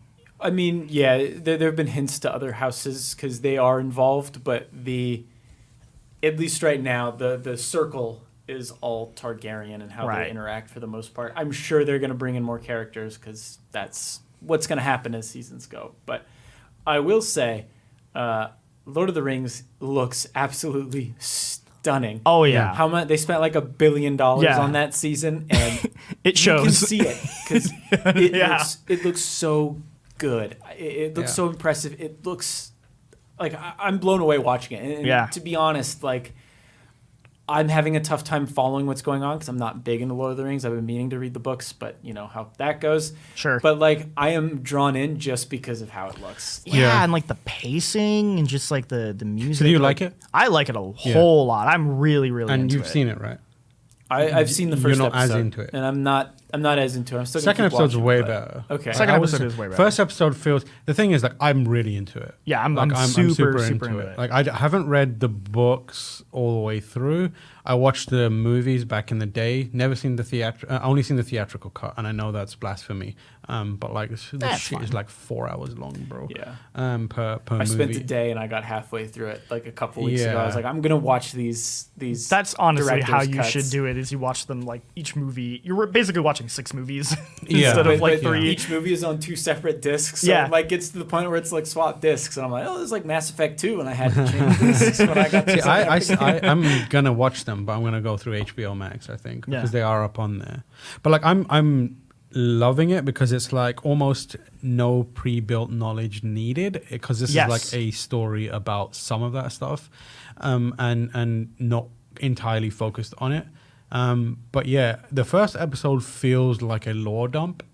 S2: I mean, yeah, there have been hints to other houses because they are involved, but at least right now, the circle is all Targaryen and how they interact for the most part. I'm sure they're going to bring in more characters because that's what's going to happen as seasons go. But I will say, Lord of the Rings looks absolutely stunning.
S3: Oh yeah,
S2: how much they spent like $1 billion on that season, and
S3: it shows.
S2: You can see it because it looks so good. It looks so impressive. It looks like I'm blown away watching it. And to be honest, like I'm having a tough time following what's going on because I'm not big into Lord of the Rings. I've been meaning to read the books, but you know how that goes.
S3: Sure.
S2: But like I am drawn in just because of how it looks.
S3: Yeah, and like the pacing and just like the music.
S1: So do you like it?
S3: I like it a whole lot. I'm really into it.
S1: And you've seen it, right?
S2: I've seen the first episode.
S1: You're not as into it.
S2: And I'm not as into it. I'm still
S1: Second episode's way better.
S2: Okay.
S3: Second episode is way better.
S1: First episode feels... The thing is, like, I'm really into it.
S3: Yeah, I'm super into it.
S1: Like, I haven't read the books all the way through. I watched the movies back in the day. Never seen the only seen the theatrical cut, and I know that's blasphemy. But like, this shit is like 4 hours long, bro.
S2: Yeah.
S1: Per movie.
S2: I spent a day and I got halfway through it like a couple weeks ago. I was like, I'm gonna watch these.
S3: That's honestly how you should do it. Is you watch them like each movie. You're basically watching 6 movies instead of like 3.
S2: Each movie is on 2 separate discs. So it like gets to the point where it's like swap discs, and I'm like, oh, this is like Mass Effect 2, and I had to change discs when I got to.
S1: I'm gonna watch them, but I'm gonna go through HBO Max, I think, because they are up on there. But like, I'm loving it because it's like almost no pre-built knowledge needed, because this is like a story about some of that stuff, and not entirely focused on it. But yeah, the first episode feels like a lore dump,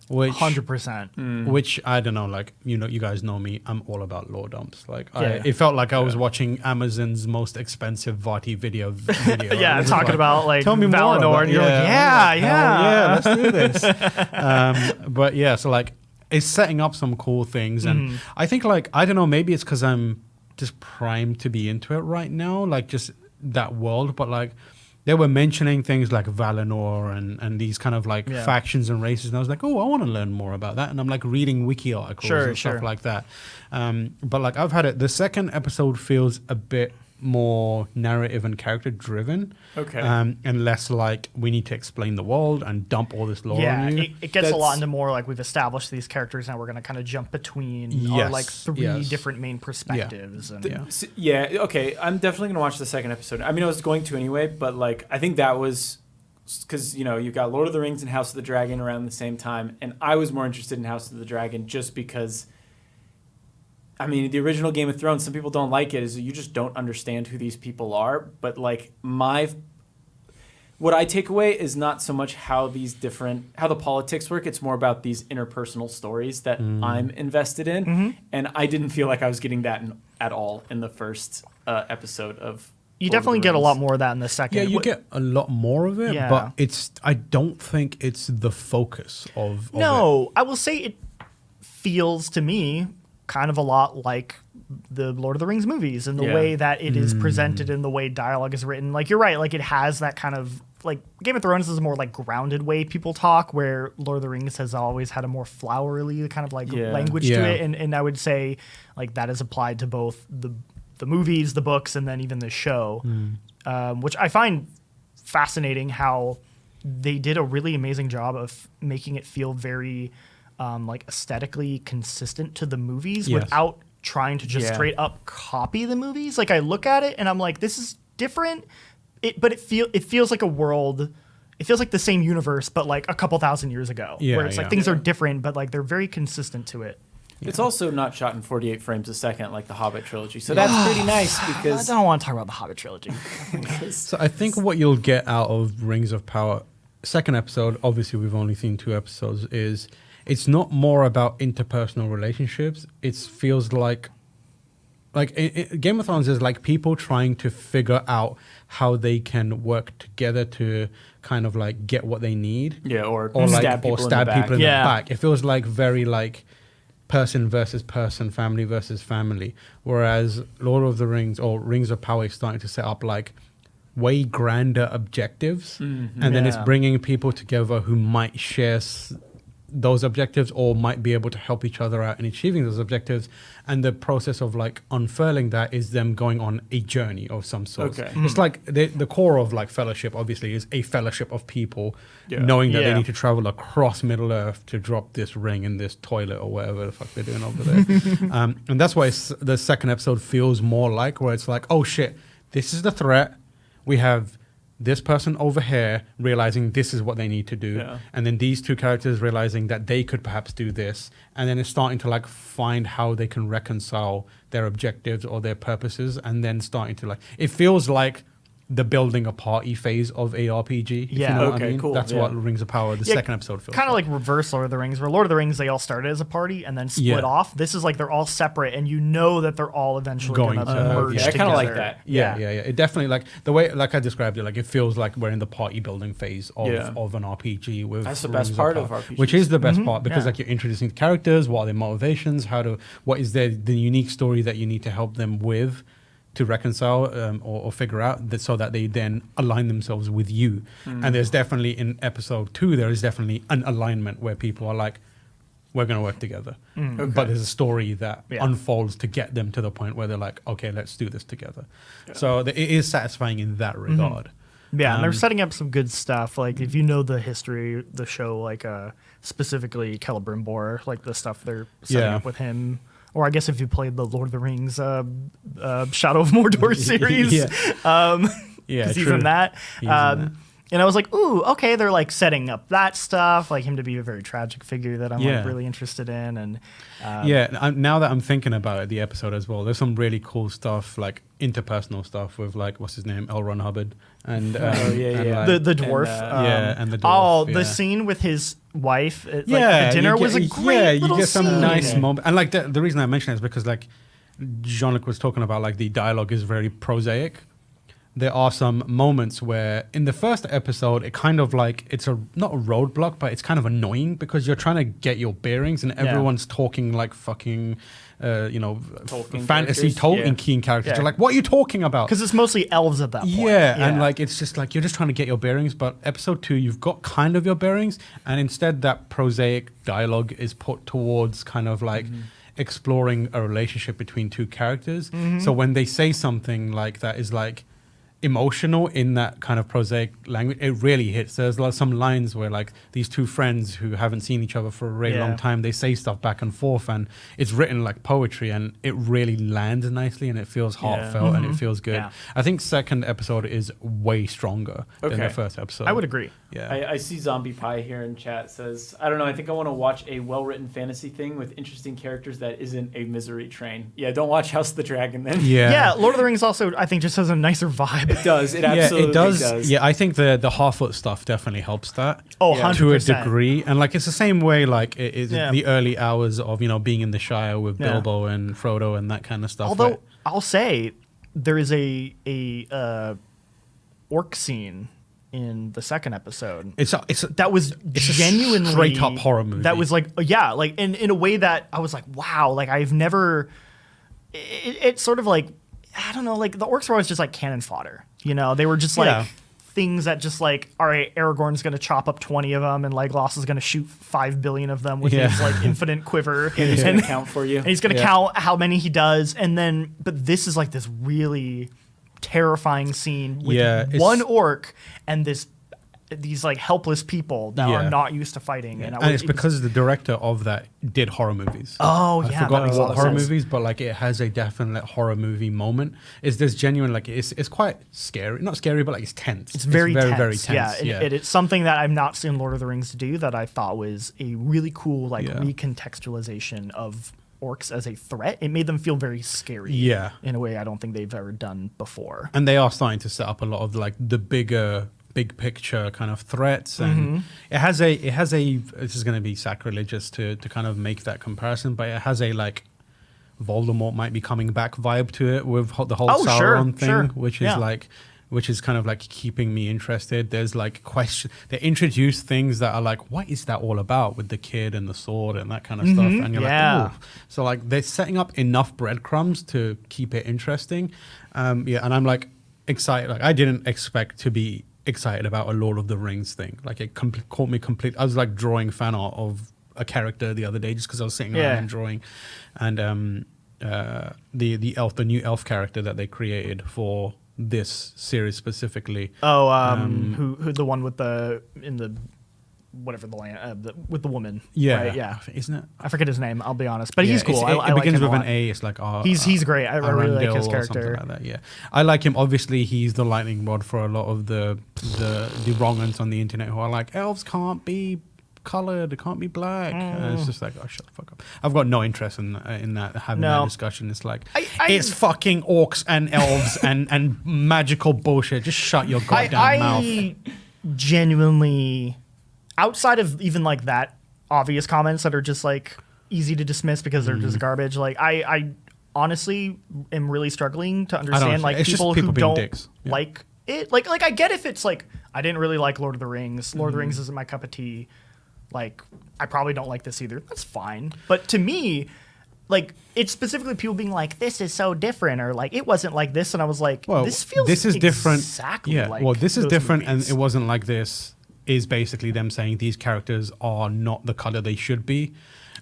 S1: which
S3: 100%.
S1: Which I don't know, like, you know, you guys know me, I'm all about lore dumps. Like, it felt like I was watching Amazon's most expensive Vati video.
S3: Talking about like
S1: tell me
S3: Valinor,
S1: more
S3: and you're like, yeah,
S1: let's do this. But yeah, so like, it's setting up some cool things, and I think like, I don't know, maybe it's because I'm just primed to be into it right now, like just that world, but like, they were mentioning things like Valinor and these kind of like factions and races, and I was like, oh, I want to learn more about that, and I'm like reading wiki articles and stuff like that. But like I've had it. The second episode feels a bit more narrative and character driven, and less like we need to explain the world and dump all this lore on you.
S3: It gets a lot into more like we've established these characters, now we're going to kind of jump between our like three different main perspectives. And
S2: okay, I'm definitely going to watch the second episode. I mean, I was going to anyway, but like I think that was because you've got Lord of the Rings and House of the Dragon around the same time, and I was more interested in House of the Dragon just because. I mean, the original Game of Thrones, some people don't like it, is you just don't understand who these people are. But like what I take away is not so much how the politics work. It's more about these interpersonal stories that I'm invested in. And I didn't feel like I was getting that at all in the first episode of
S3: You definitely get a lot more of that in the second.
S1: Yeah, you get a lot more of it, but I don't think it's the focus of it.
S3: I will say it feels to me kind of a lot like the Lord of the Rings movies and the way that it is presented and the way dialogue is written. Like, you're right. Like, it has that kind of, like, Game of Thrones is a more, like, grounded way people talk, where Lord of the Rings has always had a more flowery kind of, like, language to it. And I would say, like, that is applied to both the movies, the books, and then even the show, which I find fascinating how they did a really amazing job of making it feel very... like aesthetically consistent to the movies without trying to just straight up copy the movies. Like, I look at it and I'm like, this is different. But it feels like a world. It feels like the same universe, but like a couple thousand years ago. Where it's like things are different, but like they're very consistent to it.
S2: It's also not shot in 48 frames a second like the Hobbit trilogy, so that's pretty nice. Because
S3: I don't want to talk about the Hobbit trilogy.
S1: So I think what you'll get out of Rings of Power, second episode, obviously we've only seen 2 episodes, is it's not more about interpersonal relationships. It feels like Game of Thrones is like people trying to figure out how they can work together to kind of like get what they need.
S2: Yeah, or
S1: stab people in the
S3: Yeah.
S1: back. It feels like very like person versus person, family versus family. Whereas Lord of the Rings or Rings of Power is starting to set up like way grander objectives, and then it's bringing people together who might share those objectives or might be able to help each other out in achieving those objectives, and the process of like unfurling that is them going on a journey of some sort. It's like the core of like Fellowship obviously is a fellowship of people knowing that they need to travel across Middle Earth to drop this ring in this toilet or whatever the fuck they're doing over there. And that's why the second episode feels more like, where it's like, oh shit, this is the threat. We have this person over here realizing this is what they need to do, and then these 2 characters realizing that they could perhaps do this, and then it's starting to like find how they can reconcile their objectives or their purposes, and then starting to like, it feels like the building a party phase of ARPG. If you know what I mean?
S2: Cool.
S1: That's what Rings of Power, the second episode feels
S3: kind of like reverse Lord of the Rings, where Lord of the Rings, they all started as a party and then split off. This is like they're all separate, and you know that they're all eventually going to merge together.
S2: I kind of like that.
S1: Yeah. It definitely, like the way, like I described it, like it feels like we're in the party building phase of an RPG. With
S2: that's the best part of RPGs.
S1: Which is the best part, because like you're introducing the characters, what are their motivations, what is the unique story that you need to help them with to reconcile or figure out, that so that they then align themselves with you. And there's definitely, in episode 2, there is definitely an alignment where people are like, we're going to work together. But there's a story that unfolds to get them to the point where they're like, okay, let's do this together. So it is satisfying in that regard.
S3: Yeah, and they're setting up some good stuff. Like, if you know the history, the show, like specifically Celebrimbor, like the stuff they're setting up with him. Or I guess if you played the Lord of the Rings Shadow of Mordor series. Because he's in that. And I was like, ooh, okay, they're like setting up that stuff, like him to be a very tragic figure that I'm like really interested in. And
S1: now that I'm thinking about it, the episode as well, there's some really cool stuff, like interpersonal stuff with like, what's his name, L. Ron Hubbard. And
S3: the dwarf.
S1: And the dwarf.
S3: The scene with his wife at the dinner was a great little
S1: you get some
S3: scene.
S1: nice moment. And like the reason I mention it is because like Jean-Luc was talking about, like the dialogue is very prosaic. there are some moments where in the first episode, it kind of like, it's not a roadblock, but it's kind of annoying because you're trying to get your bearings and everyone's talking like fucking, fantasy Tolkien characters. You're like, what are you talking about?
S3: Because it's mostly elves at that point.
S1: Yeah, and like, it's just like, you're just trying to get your bearings, but episode 2, you've got kind of your bearings, and instead that prosaic dialogue is put towards kind of like, exploring a relationship between two characters. So when they say something like that is like emotional in that kind of prosaic language, it really hits. There's some lines where like these two friends who haven't seen each other for a really long time, they say stuff back and forth, and it's written like poetry, and it really lands nicely, and it feels heartfelt and it feels good. I think second episode is way stronger than the first episode.
S3: I would agree.
S2: I see Zombie Pie here in chat says, I don't know, I think I want to watch a well-written fantasy thing with interesting characters that isn't a misery train. Yeah, don't watch House of the Dragon then.
S3: Yeah, Lord of the Rings also, I think, just has a nicer vibe.
S2: It does. It absolutely does.
S1: Yeah, I think the Harfoot stuff definitely helps that.
S3: Oh, 100%.
S1: To a degree. And like, it's the same way like it is the early hours of, being in the Shire with Bilbo and Frodo and that kind of stuff.
S3: Although, I'll say, there is a orc scene in the second episode. That was genuinely
S1: a straight up horror movie.
S3: That was like, like in a way that I was like, wow, like I've never. It's sort of like, I don't know, like the orcs were always just like cannon fodder. They were just like things that just like, all right, Aragorn's gonna chop up 20 of them, and Legolas is gonna shoot 5 billion of them with his like infinite quiver,
S2: and he's gonna count for you.
S3: And he's gonna count how many he does, and then, but this is like this really terrifying scene with one orc and these like helpless people that are not used to fighting.
S1: And it's because the director of that did horror movies.
S3: I
S1: forgot what horror movies, but like it has a definite horror movie moment. There's genuine, like it's quite scary, not scary, but like it's tense.
S3: It's very tense.
S1: Tense.
S3: It's something that I've not seen Lord of the Rings do that I thought was a really cool like recontextualization of orcs as a threat. It made them feel very scary in a way I don't think they've ever done before.
S1: And they are starting to set up a lot of like the big picture kind of threats, and it has a this is going to be sacrilegious to kind of make that comparison, but it has a like Voldemort might be coming back vibe to it with the whole Sauron thing, which is kind of like keeping me interested. There's like they introduce things that are like, what is that all about with the kid and the sword and that kind of stuff, and you're like, oh. So like they're setting up enough breadcrumbs to keep it interesting. And I'm like excited. Like I didn't expect to be excited about a Lord of the Rings thing. Like it caught me complete. I was like drawing fan art of a character the other day just because I was sitting around and drawing, and the new elf character that they created for this series specifically.
S3: Who the one with the whatever the land with the woman.
S1: Isn't it?
S3: I forget his name. I'll be honest, but he's cool.
S1: It begins with an A. It's like
S3: he's great. I really like his character.
S1: Like that, I like him. Obviously, he's the lightning rod for a lot of the wrong uns on the internet who are like, elves can't be colored, it can't be black. And it's just like, oh, shut the fuck up. I've got no interest in that having that discussion. It's like it's fucking orcs and elves and magical bullshit. Just shut your goddamn mouth.
S3: Genuinely, outside of even like that obvious comments that are just like easy to dismiss because they're just garbage. Like I honestly am really struggling to understand like people who don't like it. Like I get if it's like I didn't really like Lord of the Rings. Lord of the Rings isn't my cup of tea. Like, I probably don't like this either. That's fine. But to me, like, it's specifically people being like, this is so different, or like, it wasn't like this. And I was like, this is
S1: different.
S3: Exactly like
S1: this is different,
S3: movies.
S1: and it wasn't like this is basically them saying these characters are not the color they should be.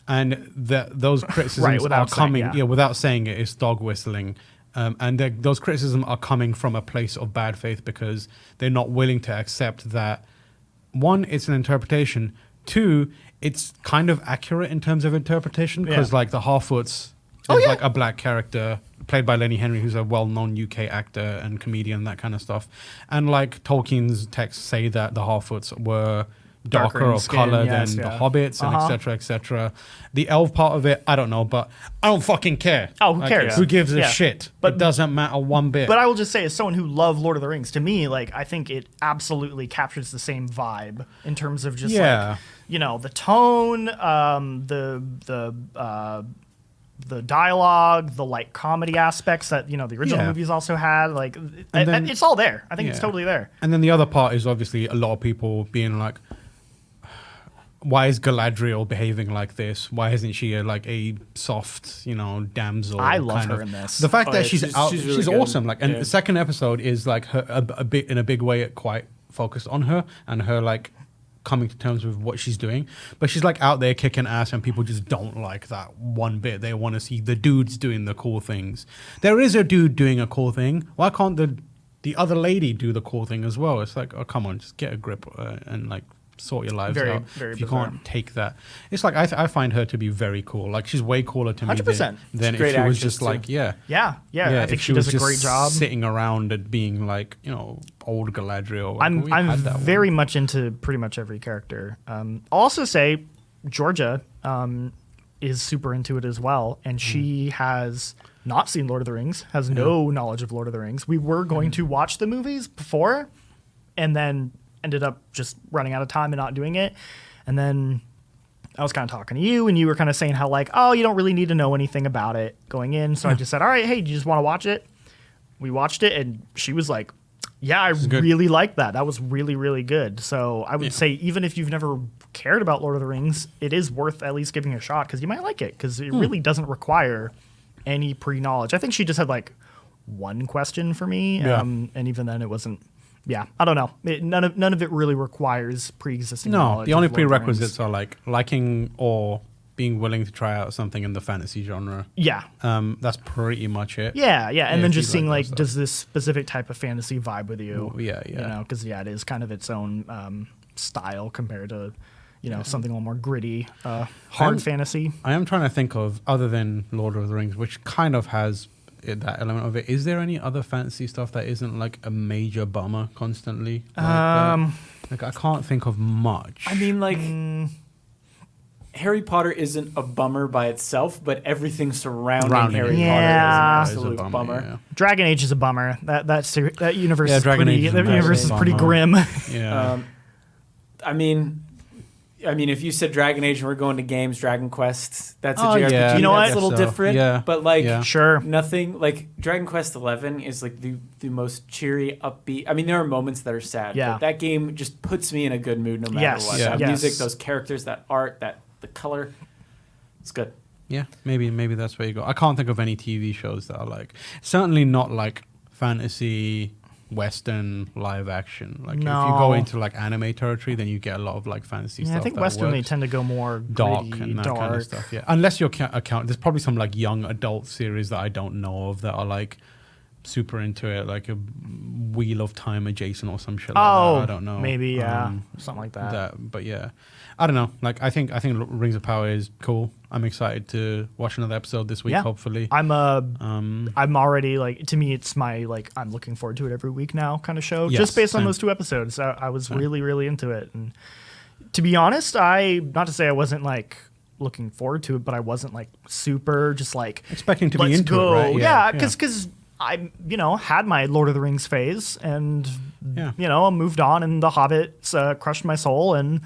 S1: And those criticisms are coming, without saying it, it's dog whistling. And those criticisms are coming from a place of bad faith because they're not willing to accept that, one, it's an interpretation. Two, it's kind of accurate in terms of interpretation because like the Harfoots is like a black character played by Lenny Henry, who's a well-known UK actor and comedian and that kind of stuff. And like Tolkien's texts say that the Harfoots were darker of color than the hobbits and etc. etc. The elf part of it, I don't know, but I don't fucking care.
S3: Oh, who cares?
S1: Who gives a shit? But it doesn't matter one bit.
S3: But I will just say, as someone who loved Lord of the Rings, to me, like I think it absolutely captures the same vibe in terms of just like, you know, the tone, the the dialogue, the light comedy aspects that the original movies also had. Like, and it's all there. I think it's totally there.
S1: And then the other part is obviously a lot of people being like, why is Galadriel behaving like this? Why isn't she a soft, damsel?
S3: I love her in this.
S1: The fact that she's
S2: really
S1: awesome. Like, and the second episode is like her a bit in a big way, quite focused on her and her like coming to terms with what she's doing. But she's like out there kicking ass, and people just don't like that one bit. They want to see the dudes doing the cool things. There is a dude doing a cool thing. Why can't the other lady do the cool thing as well? It's like, oh, come on, just get a grip and like sort your lives out.
S3: Very
S1: if you
S3: bizarre.
S1: can't take that, it's like I find her to be very cool. Like, she's way cooler to me
S3: 100%.
S1: than if
S2: Great
S1: she was
S2: actress
S1: just
S2: too.
S1: like
S3: Yeah. I think
S1: if
S3: she does
S1: was
S3: a
S1: just
S3: great job.
S1: sitting around and being like old Galadriel. Like, we
S3: I'm
S1: had that
S3: very
S1: one.
S3: much into pretty much every character. I'll also say Georgia is super into it as well, and she has not seen Lord of the Rings, has no knowledge of Lord of the Rings. We were going to watch the movies before, and then ended up just running out of time and not doing it. And then I was kind of talking to you, and you were kind of saying how like, oh, you don't really need to know anything about it going in. So I just said, all right, hey, do you just want to watch it? We watched it, and she was like, yeah, I really liked that. That was really, really good. So I would say even if you've never cared about Lord of the Rings, it is worth at least giving it a shot because you might like it because it really doesn't require any pre-knowledge. I think she just had like one question for me, and even then it wasn't. Yeah, I don't know. None of it really requires pre-existing knowledge.
S1: The only
S3: of Lord of the Rings.
S1: prerequisites are like liking or being willing to try out something in the fantasy genre.
S3: Yeah.
S1: That's pretty much it.
S3: Yeah. And then
S1: if
S3: just
S1: you
S3: seeing
S1: like
S3: like,
S1: those
S3: does this specific type of fantasy vibe with you?
S1: Yeah.
S3: You know, because it is kind of its own style compared to, something a little more gritty, hard fantasy.
S1: I am trying to think of, other than Lord of the Rings, which kind of has that element of it. Is there any other fantasy stuff that isn't like a major bummer constantly? Like I can't think of much.
S2: I mean, like, Harry Potter isn't a bummer by itself, but everything surrounding Harry
S3: Yeah.
S2: Potter is an absolute bummer.
S1: Yeah.
S3: Dragon Age is a bummer. That universe is
S1: Dragon
S3: pretty.
S1: Age is
S3: That
S1: a
S3: universe is
S1: massive
S3: pretty
S1: bummer.
S3: grim.
S1: Yeah.
S2: I mean, if you said Dragon Age and we're going to games, Dragon Quest, that's a
S1: Oh,
S2: JRPG.
S1: yeah.
S3: You know what?
S2: That's a little
S1: So,
S2: different.
S1: yeah.
S2: But like,
S1: Yeah.
S3: Sure.
S2: nothing like Dragon Quest 11 is like the most cheery, upbeat. I mean, there are moments that are sad.
S3: Yeah.
S2: But that game just puts me in a good mood no matter
S3: Yes.
S2: what.
S1: Yeah.
S2: That
S3: Yes.
S2: music, those characters, that art, the color, it's good.
S1: Yeah, maybe that's where you go. I can't think of any TV shows that are like, certainly not like fantasy, Western, live action. Like if you go
S3: No.
S1: into like anime territory, then you get a lot of like fantasy stuff.
S3: I think
S1: that
S3: Western they
S1: works.
S3: tend to go more
S1: Dark
S3: gritty,
S1: and that
S3: dark.
S1: kind of stuff. Yeah, unless you're account. There's probably some like young adult series that I don't know of that are like super into it, like a Wheel of Time adjacent or some shit like that. I don't know.
S3: Maybe something like that.
S1: But yeah, I don't know. Like I think Rings of Power is cool. I'm excited to watch another episode this week.
S3: Yeah.
S1: Hopefully,
S3: I'm already like, to me it's my like I'm looking forward to it every week now kind of show.
S1: Yes,
S3: Just based on
S1: same.
S3: those 2 episodes, I was really into it. And to be honest, not to say I wasn't like looking forward to it, but I wasn't like super just like
S1: expecting to be
S3: let's
S1: into
S3: go.
S1: it, right?
S3: Yeah, because I had my Lord of the Rings phase, and I moved on, and The Hobbit crushed my soul, and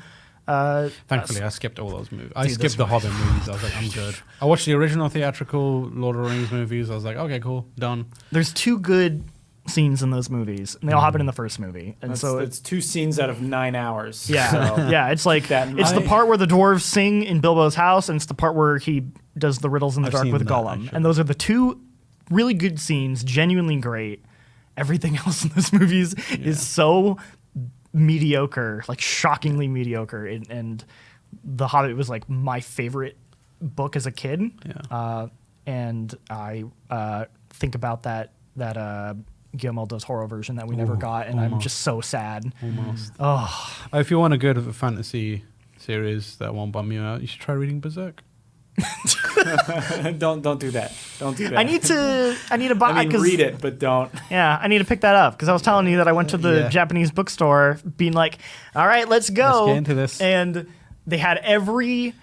S1: Thankfully, I skipped all those movies. I
S3: Dude,
S1: skipped the Hobbit movies. I was like, I'm good. I watched the original theatrical Lord of the Rings movies. I was like, okay, cool, done.
S3: there's 2 good scenes in those movies, and they all happen in the first movie, and so
S2: it's 2 scenes out of 9 hours.
S3: yeah,
S2: So.
S3: yeah. It's like
S2: Keep that in
S3: it's the
S2: mind.
S3: part where the dwarves sing in Bilbo's house, and it's the part where he does the riddles in the
S1: I've
S3: dark
S1: seen
S3: with
S1: that,
S3: Gollum,
S1: actually.
S3: and those are the 2 really good scenes, genuinely great. Everything else in those movies is so mediocre, like shockingly mediocre, and The Hobbit was like my favorite book as a kid.
S1: Yeah.
S3: And I think about that Guillermo del Toro version that we never got, and I'm
S1: almost.
S3: just so sad.
S1: Almost.
S3: Oh,
S1: If you want a good fantasy series that won't bum you out, you should try reading Berserk.
S2: Don't do that. Don't do that.
S3: I need to buy.
S2: I mean,
S3: 'cause-
S2: read it, but don't.
S3: Yeah, I need to pick that up because I was telling you that I went to the
S1: Yeah.
S3: Japanese bookstore, being like, "All right, let's go."
S1: Let's get into this.
S3: And they had every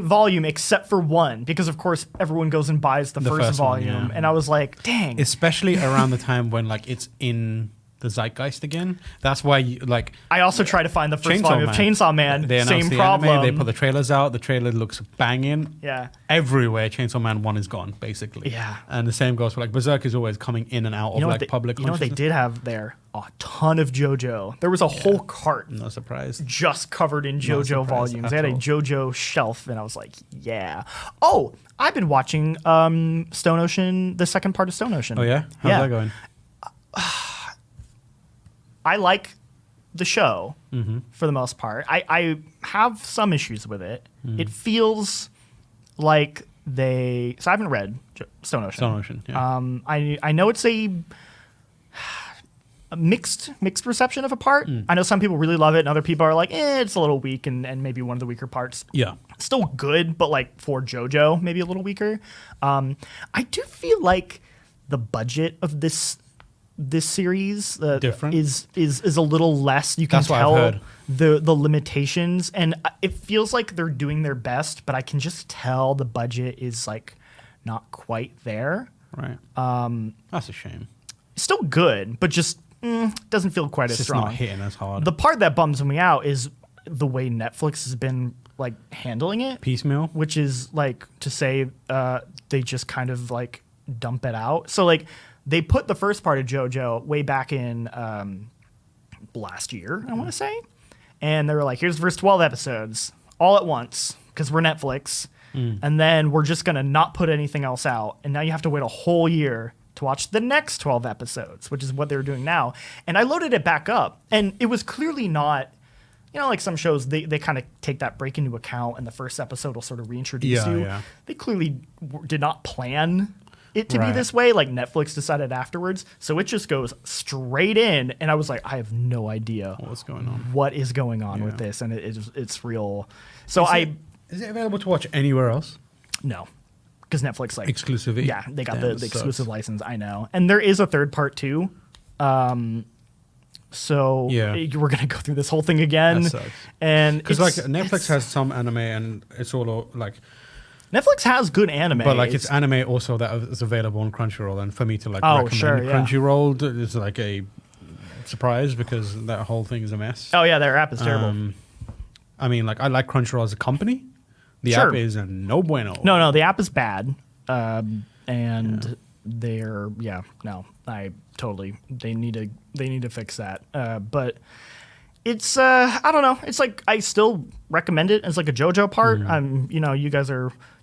S3: volume except for one, because of course everyone goes and buys the first
S1: first one,
S3: volume,
S1: yeah.
S3: and I was like, "Dang!"
S1: Especially around the time when like it's in the zeitgeist again. That's why
S3: I also try to find the first
S1: Chainsaw
S3: volume of
S1: Man.
S3: Chainsaw Man.
S1: They announced
S3: Same
S1: the
S3: problem.
S1: anime, they put the trailers out. The trailer looks banging.
S3: Yeah.
S1: Everywhere Chainsaw Man 1 is gone, basically.
S3: Yeah.
S1: And the same goes for like Berserk is always coming in and out of like public
S3: You know what they
S1: consciousness.
S3: did have there? A ton of JoJo. There was a whole cart
S1: No surprise.
S3: just covered in
S1: No
S3: JoJo
S1: surprise
S3: volumes. They
S1: at
S3: had a
S1: all.
S3: JoJo shelf, and I was like, yeah. Oh, I've been watching Stone Ocean, the second part of Stone Ocean.
S1: Oh yeah? How's that going?
S3: I like the show
S1: Mm-hmm.
S3: for the most part. I have some issues with it.
S1: Mm.
S3: It feels like so I haven't read Stone Ocean.
S1: Stone Ocean, yeah.
S3: I know it's a mixed reception of a part. I know some people really love it, and other people are like, it's a little weak, and maybe one of the weaker parts.
S1: Yeah.
S3: Still good, but like for JoJo, maybe a little weaker. I do feel like the budget of this series
S1: Different?
S3: is a little less. You can
S1: That's what I've
S3: tell
S1: heard.
S3: the limitations, and it feels like they're doing their best, but I can just tell the budget is like not quite there.
S1: Right. That's a shame.
S3: Still good, but just doesn't feel quite
S1: It's
S3: as
S1: just
S3: strong.
S1: not hitting as hard.
S3: The part that bums me out is the way Netflix has been like handling it,
S1: Piecemeal?
S3: which is like to say they just kind of like dump it out. So like they put the first part of JoJo way back in last year, I want to say, and they were like, here's the first 12 episodes all at once because we're Netflix, and then we're just gonna not put anything else out, and now you have to wait a whole year to watch the next 12 episodes, which is what they're doing now. And I loaded it back up, and it was clearly not, like some shows, they kind of take that break into account, and the first episode will sort of reintroduce you.
S1: Yeah.
S3: They clearly did not plan it to be
S1: Right.
S3: this way. Like Netflix decided afterwards, so it just goes straight in, and I was like, I have no idea
S1: What's going on?
S3: what is going on with
S1: Yeah.
S3: this, and it's real. So
S1: Is it available to watch anywhere else?
S3: no, because Netflix like
S1: Exclusivity?
S3: yeah, they got
S1: Damn,
S3: the
S1: that sucks.
S3: exclusive license. I know, and there is a third part too. So
S1: Yeah.
S3: we're gonna go through this whole thing again,
S1: That sucks.
S3: and
S1: Because like
S3: it's-
S1: Netflix
S3: it's-
S1: has some anime and it's all like,
S3: Netflix has good anime,
S1: but like it's anime also that is available on Crunchyroll, and for me to like
S3: Oh,
S1: recommend
S3: sure, yeah.
S1: Crunchyroll is like a surprise because that whole thing is a mess.
S3: oh yeah, their app is terrible.
S1: I mean, like I like Crunchyroll as a company. The
S3: Sure.
S1: app is a no bueno.
S3: No, the app is bad, and they're I totally they need to fix that. But it's I don't know. It's like I still recommend it as like a JoJo part.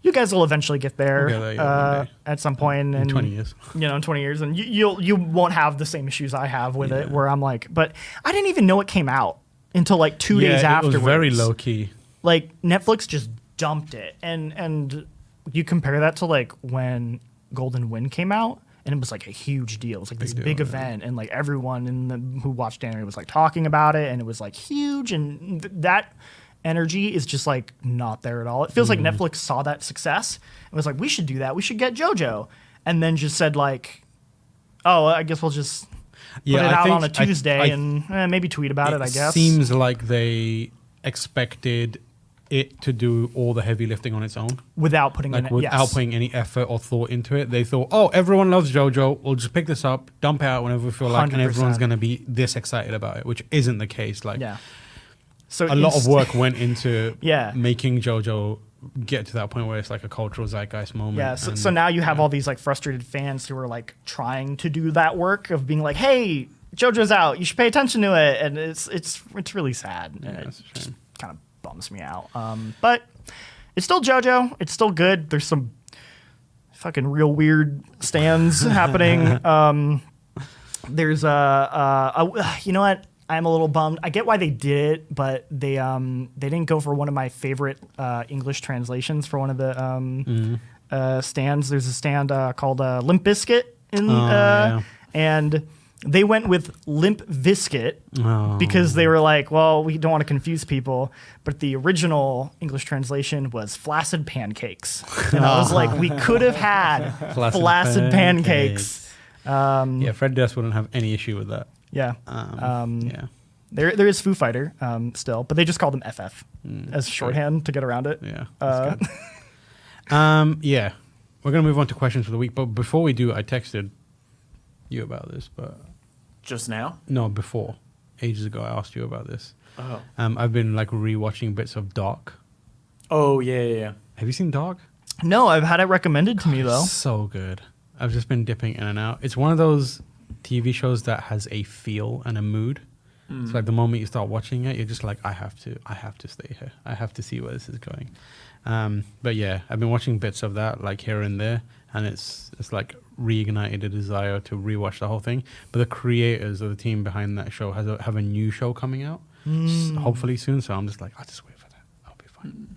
S3: You guys will eventually get there,
S1: We'll get there, yeah, one day.
S3: at some point in
S1: 20 years.
S3: in 20 years, and you won't have the same issues I have with it, where I'm like, but I didn't even know it came out until like 2 days
S1: It
S3: afterwards.
S1: was very low key.
S3: Like Netflix just dumped it, and you compare that to like when Golden Wind came out, and it was like a huge deal. It was like this
S1: Big
S3: big
S1: deal,
S3: event, and like everyone who watched anime was like talking about it, and it was like huge, and that energy is just like not there at all. It feels like Netflix saw that success and was like, we should do that. We should get JoJo, and then just said like, oh, I guess we'll just put it out on a Tuesday and maybe tweet about it. I guess
S1: Seems like they expected it to do all the heavy lifting on its own,
S3: without putting
S1: like
S3: in
S1: without
S3: yes.
S1: putting any effort or thought into it. They thought, oh, everyone loves JoJo. We'll just pick this up, dump it out whenever we feel like, and
S3: 100%.
S1: everyone's going to be this excited about it, which isn't the case. Like
S3: Yeah. So
S1: a lot of work went into
S3: Yeah.
S1: making JoJo get to that point where it's like a cultural zeitgeist moment.
S3: Yeah, so,
S1: and-
S3: so now you have all these like frustrated fans who are like trying to do that work of being like, "Hey, JoJo's out. You should pay attention to it," and it's really sad.
S1: Yeah,
S3: And
S1: that's a
S3: it just
S1: shame.
S3: kind of bums me out. But it's still JoJo. It's still good. There's some fucking real weird stands happening. There's you know what? I'm a little bummed. I get why they did it, but they didn't go for one of my favorite English translations for one of the stands. There's a stand called Limp Bizkit
S1: yeah.
S3: and they went with Limp Viscit
S1: Oh.
S3: because they were like, well, we don't want to confuse people, but the original English translation was flaccid pancakes. And I was like, we could have had flaccid pancakes.
S1: Yeah, Fred Durst wouldn't have any issue with that.
S3: Yeah.
S1: Yeah.
S3: There is Foo Fighter still, but they just called them FF as shorthand to get around it.
S1: Yeah. That's good. Yeah. We're going to move on to questions for the week. But before we do, I texted you about this, but
S2: Just now?
S1: No, before. Ages ago, I asked you about this.
S2: Oh.
S1: I've been like rewatching bits of Dark.
S2: Oh, yeah.
S1: Have you seen Dark?
S3: No, I've had it recommended to me though.
S1: So good. I've just been dipping in and out. It's one of those TV shows that has a feel and a mood. It's like the moment you start watching it, you're just like, I have to stay here. I have to see where this is going. But yeah, I've been watching bits of that like here and there, and it's like reignited a desire to rewatch the whole thing. But the creators of the team behind that show have a new show coming out, hopefully soon. So I'm just like, I'll just wait for that.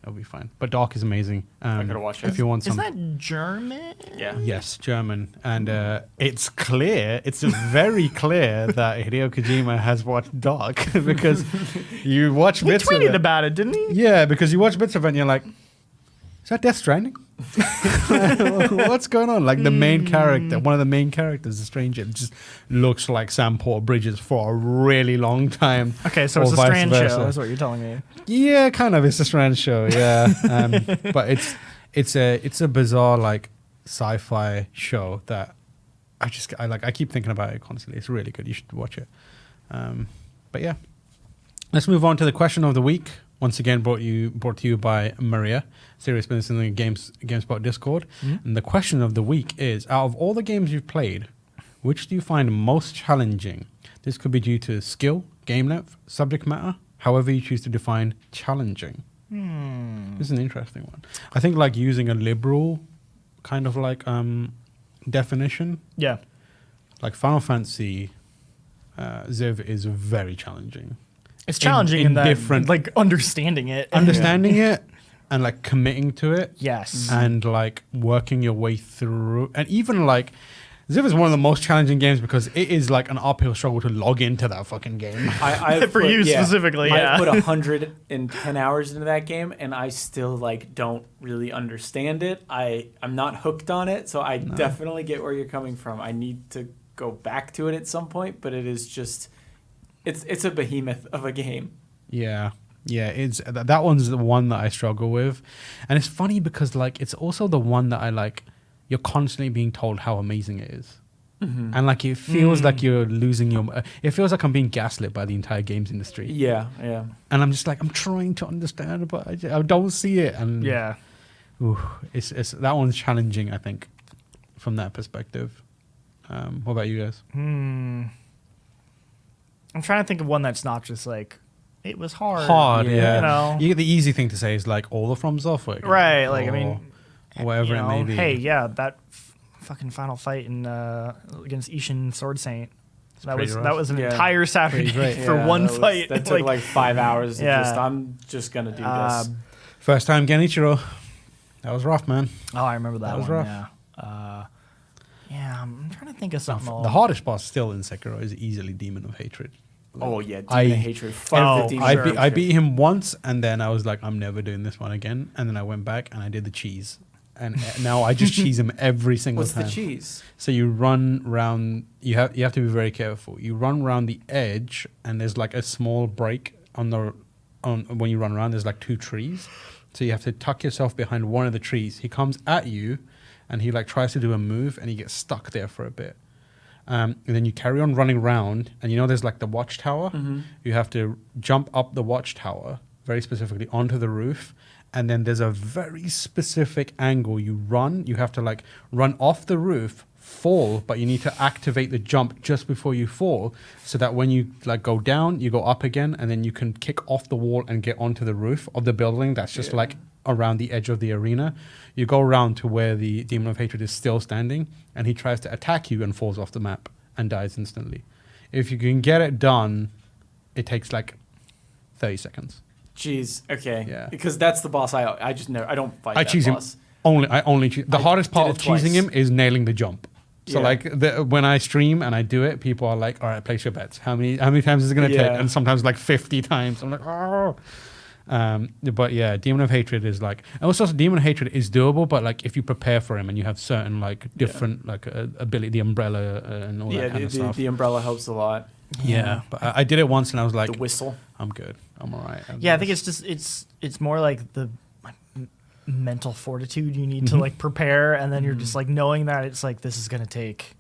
S1: It'll be fine. But Dark is amazing.
S2: I gotta watch it.
S1: If you want
S3: Is
S1: some.
S3: that German?
S2: Yeah.
S1: Yes, German. And it's clear, it's very clear that Hideo Kojima has watched Dark because you watch
S3: He
S1: bits of
S3: tweeted
S1: it.
S3: about it, didn't he?
S1: Yeah, because you watch bits of it and you're like, is that Death Stranding? What's going on? Like the main character, one of the main characters, the stranger, just looks like Sam Porter Bridges for a really long time.
S3: Okay, so
S1: or
S3: it's a
S1: vice
S3: Strand
S1: versa.
S3: show, is what you're telling me.
S1: Yeah, kind of. It's a Strand show, yeah. But it's a bizarre like sci-fi show that I keep thinking about it constantly. It's really good. You should watch it. But yeah, let's move on to the question of the week. Once again, brought to you by Maria, serious business in the GameSpot Discord. And the question of the week is: out of all the games you've played, which do you find most challenging? This could be due to skill, game length, subject matter, however you choose to define challenging. This is an interesting one. I think like using a liberal kind of like definition,
S3: Yeah.
S1: like Final Fantasy Ziv is very challenging.
S3: It's challenging in
S1: in
S3: that,
S1: different-
S3: like, understanding it.
S1: Understanding it and like committing to it
S3: Yes.
S1: and like working your way through, and even like Ziv is one of the most challenging games because it is like an uphill struggle to log into that fucking game.
S3: For you specifically, yeah.
S2: I put 110 hours into that game, and I still like don't really understand it. I'm not hooked on it, so I definitely get where you're coming from. I need to go back to it at some point, but it is just it's a behemoth of a game.
S1: Yeah, it's that one's the one that I struggle with, and it's funny because like it's also the one that I like. You're constantly being told how amazing it is. And like it feels like you're losing your. It feels like I'm being gaslit by the entire games industry.
S2: Yeah.
S1: And I'm just like I'm trying to understand, but I don't see it. And
S3: Yeah.
S1: it's that one's challenging. I think from that perspective. What about you guys?
S3: I'm trying to think of one that's not just like, it was hard.
S1: Yeah.
S3: You know?
S1: You get the easy thing to say is like all the From Software games,
S3: Right. Like, I
S1: or
S3: mean,
S1: whatever
S3: you know,
S1: it may be.
S3: hey, yeah, that fucking final fight in against Ishin Sword Saint. That
S1: pretty rough.
S3: was an
S2: Yeah.
S3: entire Saturday
S1: great.
S3: for one
S2: that
S3: fight.
S2: That took like 5 hours. Of
S3: Yeah.
S2: I'm just gonna do this.
S1: First time Genichiro. That was rough, man.
S3: Oh, I remember that
S1: was
S3: one.
S1: rough.
S3: Yeah. Yeah, I'm trying to think of something.
S1: The hardest boss still in Sekiro is easily Demon of Hatred.
S2: Oh yeah, Demon
S1: I-
S2: of Hatred.
S3: Oh,
S2: Demon
S1: I
S2: of
S1: beat
S2: Hatred.
S1: him once, and then I was like, I'm never doing this one again. And then I went back and I did the cheese, and now I just cheese him every single
S2: What's
S1: time.
S2: the cheese?
S1: So you run round. You have to be very careful. You run around the edge, and there's like a small break on when you run around. There's like 2 trees, so you have to tuck yourself behind one of the trees. He comes at you, and he like tries to do a move, and he gets stuck there for a bit. And then you carry on running around, and you know there's like the watchtower. You have to jump up the watchtower very specifically onto the roof, and then there's a very specific angle. You have to like run off the roof, fall, but you need to activate the jump just before you fall, so that when you like go down, you go up again, and then you can kick off the wall and get onto the roof of the building that's just like around the edge of the arena. You go around to where the Demon of Hatred is still standing, and he tries to attack you and falls off the map and dies instantly. If you can get it done, it takes like 30 seconds.
S2: Jeez. Okay.
S1: Yeah.
S2: Because that's the boss. I just know I don't fight
S1: I
S2: that
S1: cheese him
S2: boss.
S1: I only cheese. The
S2: I
S1: hardest part
S2: did
S1: of
S2: it twice.
S1: cheesing him is nailing the jump. So
S2: Yeah.
S1: like when I stream and I do it, people are like, "All right, place your bets. How many times is it going to take?"
S2: Yeah.
S1: And sometimes like 50 times. I'm like, "Oh." But yeah, Demon of Hatred is like, and also Demon of Hatred is doable, but like if you prepare for him and you have certain like different like ability, the umbrella and all that kind of stuff.
S2: The umbrella helps a lot.
S1: Yeah, but I did it once and I was like,
S2: The whistle.
S1: I'm good. I'm all right.
S3: Yeah, I think it's just it's more like the mental fortitude you need to like prepare, and then you're just like knowing that it's like this is gonna take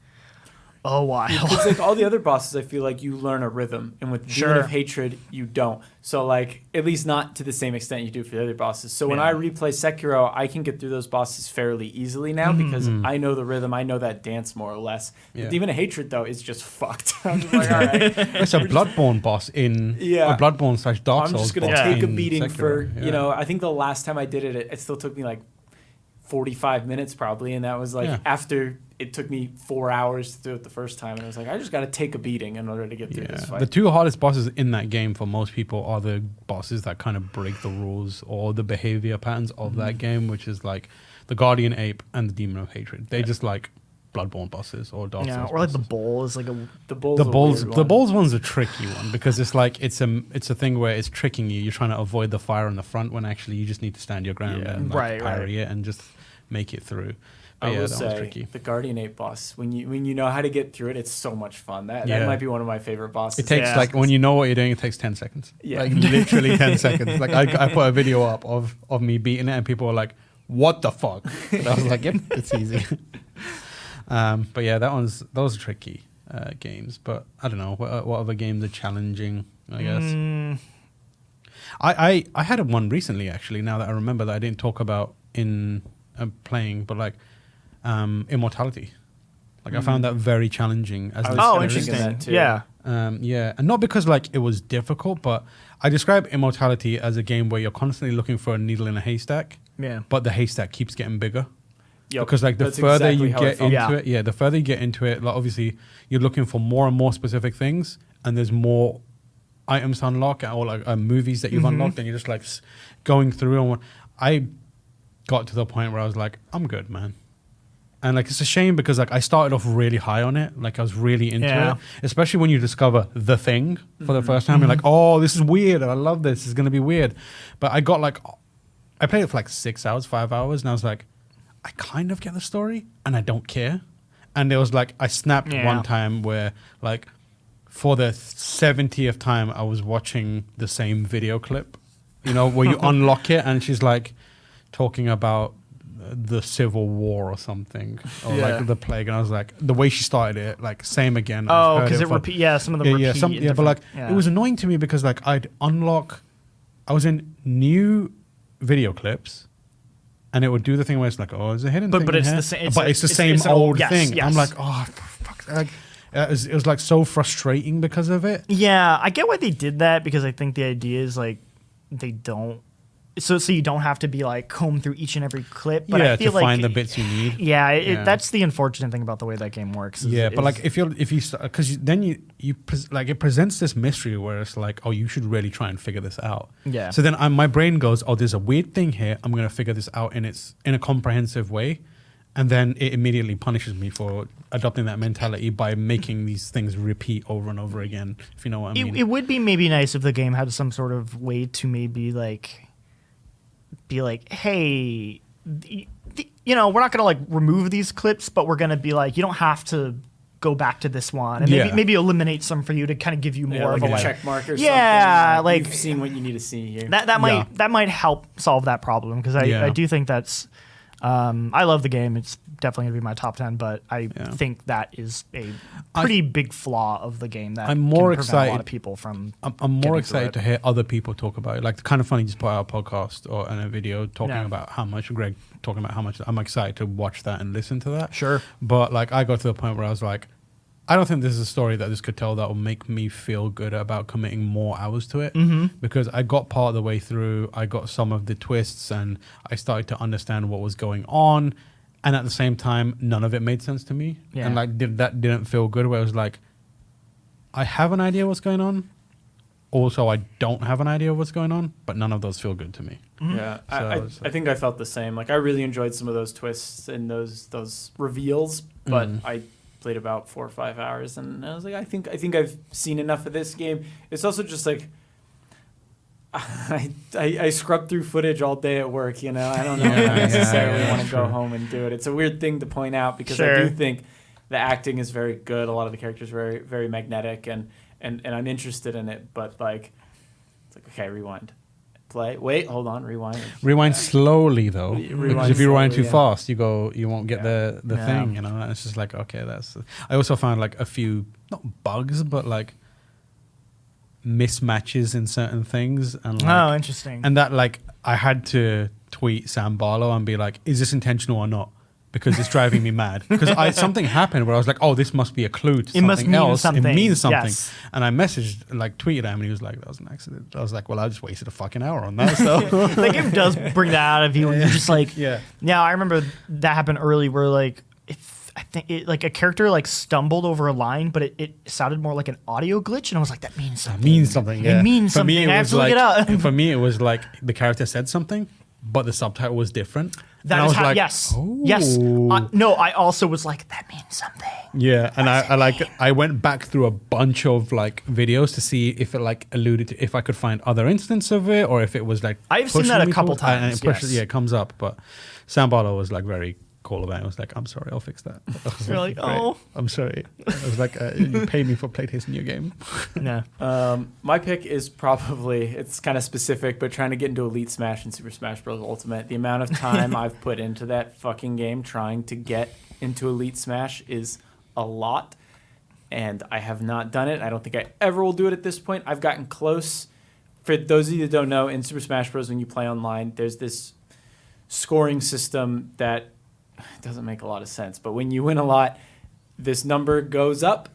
S3: a while.
S2: Because like all the other bosses, I feel like you learn a rhythm, and with Demon of Hatred, you don't. So like at least not to the same extent you do for the other bosses. So when I replay Sekiro, I can get through those bosses fairly easily now because I know the rhythm, I know that dance more or less.
S1: Yeah.
S2: The Demon of Hatred though is just fucked. I'm just like, all right,
S1: It's a Bloodborne boss in a Bloodborne / Dark Souls.
S2: I'm just gonna
S1: boss
S2: take a
S1: in
S2: beating
S1: Sekiro.
S2: for you know. I think the last time I did it, it still took me like 45 minutes probably, and that was like after it took me 4 hours to do it the first time, and I was like, I just got to take a beating in order to get through this fight.
S1: The two hardest bosses in that game for most people are the bosses that kind of break the rules or the behavior patterns of that game, which is like the Guardian Ape and the Demon of Hatred. They just like Bloodborne bosses or Dark Souls
S3: or like
S1: bosses.
S3: the bull is like
S2: the
S1: Bulls one's a tricky one because it's like it's a thing where it's tricking you. You're trying to avoid the fire on the front when actually you just need to stand your ground and like parry it and just make it through. But
S2: I will say the Guardian Ape boss, when you know how to get through it, it's so much fun. That might be one of my favorite bosses.
S1: It takes like when you know what you're doing, it takes 10 seconds.
S2: Yeah.
S1: Like literally 10 seconds. Like I put a video up of me beating it and people were like, what the fuck? And I was like, yep, it's easy. But yeah, those are tricky games. But I don't know, what other games are challenging, I guess. I had one recently actually, now that I remember, that I didn't talk about in playing, but like Immortality. Like I found that very challenging as
S3: interesting.
S2: That too.
S3: Yeah.
S1: And not because like it was difficult, but I describe Immortality as a game where you're constantly looking for a needle in a haystack.
S3: Yeah.
S1: But the haystack keeps getting bigger.
S2: Yep.
S1: Because like the
S2: That's
S1: further
S2: exactly
S1: you
S2: how
S1: get
S2: it felt.
S1: into it, the further you get into it, like obviously you're looking for more and more specific things, and there's more items to unlock or like movies that you've unlocked, and you're just like going through. And I got to the point where I was like, I'm good, man. And like it's a shame because like I started off really high on it, like I was really into it, especially when you discover the thing for the first time. You're like, oh, this is weird, and I love this. It's gonna be weird. But I got like, I played it for like 6 hours, 5 hours, and I was like, I kind of get the story, and I don't care. And there was like, I snapped one time where like for the 70th time I was watching the same video clip, you know, where you unlock it, and she's like talking about the Civil War or something, or like the plague, and I was like, the way she started it, like same again.
S3: Oh, because it repeat. Yeah, some of them repeat.
S1: But like it was annoying to me because like I was in new video clips, and it would do the thing where it's like, oh, there's a hidden thing.
S3: But it's
S1: here.
S3: the same.
S1: But it's the same old thing.
S3: Yes.
S1: I'm like, oh, fuck. Like, it was like so frustrating because of it.
S3: Yeah, I get why they did that because I think the idea is like they don't. So you don't have to be like comb through each and every clip. But I feel
S1: to
S3: like
S1: find the bits you need.
S3: Yeah, that's the unfortunate thing about the way that game works.
S1: But like if you because then you like it presents this mystery where it's like, oh, you should really try and figure this out.
S3: Yeah.
S1: So then my brain goes, oh, there's a weird thing here. I'm gonna figure this out in a comprehensive way, and then it immediately punishes me for adopting that mentality by making these things repeat over and over again. If you know what I mean.
S3: It would be maybe nice if the game had some sort of way to maybe like. Be like, hey, you know, we're not gonna like remove these clips, but we're gonna be like, you don't have to go back to this one, and maybe eliminate some for you to kind of give you more
S2: like
S3: of
S2: a
S3: like,
S2: check mark or something.
S3: Yeah, like
S2: you've seen what you need to see here.
S3: That might help solve that problem because I do think that's. I love the game. It's definitely going to be my top 10, but I think that is a pretty big flaw of the game that
S1: I'm more
S3: can prevent
S1: excited.
S3: a lot of people from.
S1: I'm more excited to hear other people talk about it. Like, kind of funny, just put out a podcast or a video talking about how much Greg talking about how much I'm excited to watch that and listen to that.
S3: Sure,
S1: but like I got to the point where I was like, I don't think this is a story that this could tell that will make me feel good about committing more hours to it. Because I got part of the way through, I got some of the twists, and I started to understand what was going on. And at the same time, none of it made sense to me.
S3: Yeah.
S1: And like that didn't feel good, where I was like, I have an idea what's going on. Also, I don't have an idea what's going on, but none of those feel good to me.
S2: Yeah, I think I felt the same. Like I really enjoyed some of those twists and those reveals, but I played about 4 or 5 hours, and I was like, I think I've seen enough of this game. It's also just like I scrub through footage all day at work. You know, I don't know if I necessarily want to go home and do it. It's a weird thing to point out because I do think the acting is very good. A lot of the characters are very very magnetic, and I'm interested in it. But like, it's like okay, rewind. play. Wait, hold on, rewind.
S1: Rewind slowly though, because if you rewind too
S2: slowly,
S1: fast, you won't get the thing. You know, and it's just like, okay, that's. I also found like a few not bugs, but like mismatches in certain things, and like,
S3: interesting.
S1: and that like I had to tweet Sam Barlow and be like, is this intentional or not? Because it's driving me mad. Because something happened where I was like, oh, this must be a clue to something else. It means something. Yes. And I messaged, like, tweeted at him, and he was like, that was an accident. I was like, well, I just wasted a fucking hour on that. So
S3: the game does bring that out of you. You're just like,
S1: yeah.
S3: I remember that happened early where, like, I think it, like a character like stumbled over a line, but it sounded more like an audio glitch, and I was like, that means something.
S1: It means something, yeah.
S3: It means something. I have to look it up.
S1: For me, it was like the character said something, but the subtitle was different.
S3: That is how, like, yes. Oh. Yes. No, I also was like, that means something.
S1: Yeah, and I went back through a bunch of like videos to see if it like alluded to, if I could find other instances of it, or if it was like
S3: I've seen that a couple times.
S1: Yeah, it comes up. But Sam Barlow was like very cool about it. I was like, I'm sorry, I'll fix that.
S3: You're like, oh,
S1: I'm sorry. I was like, you paid me for playtesting your game.
S3: No.
S2: My pick is probably, it's kind of specific, but trying to get into Elite Smash and Super Smash Bros. Ultimate. The amount of time I've put into that fucking game trying to get into Elite Smash is a lot, and I have not done it. I don't think I ever will do it at this point. I've gotten close. For those of you that don't know, in Super Smash Bros. When you play online, there's this scoring system that doesn't make a lot of sense, but when you win a lot, this number goes up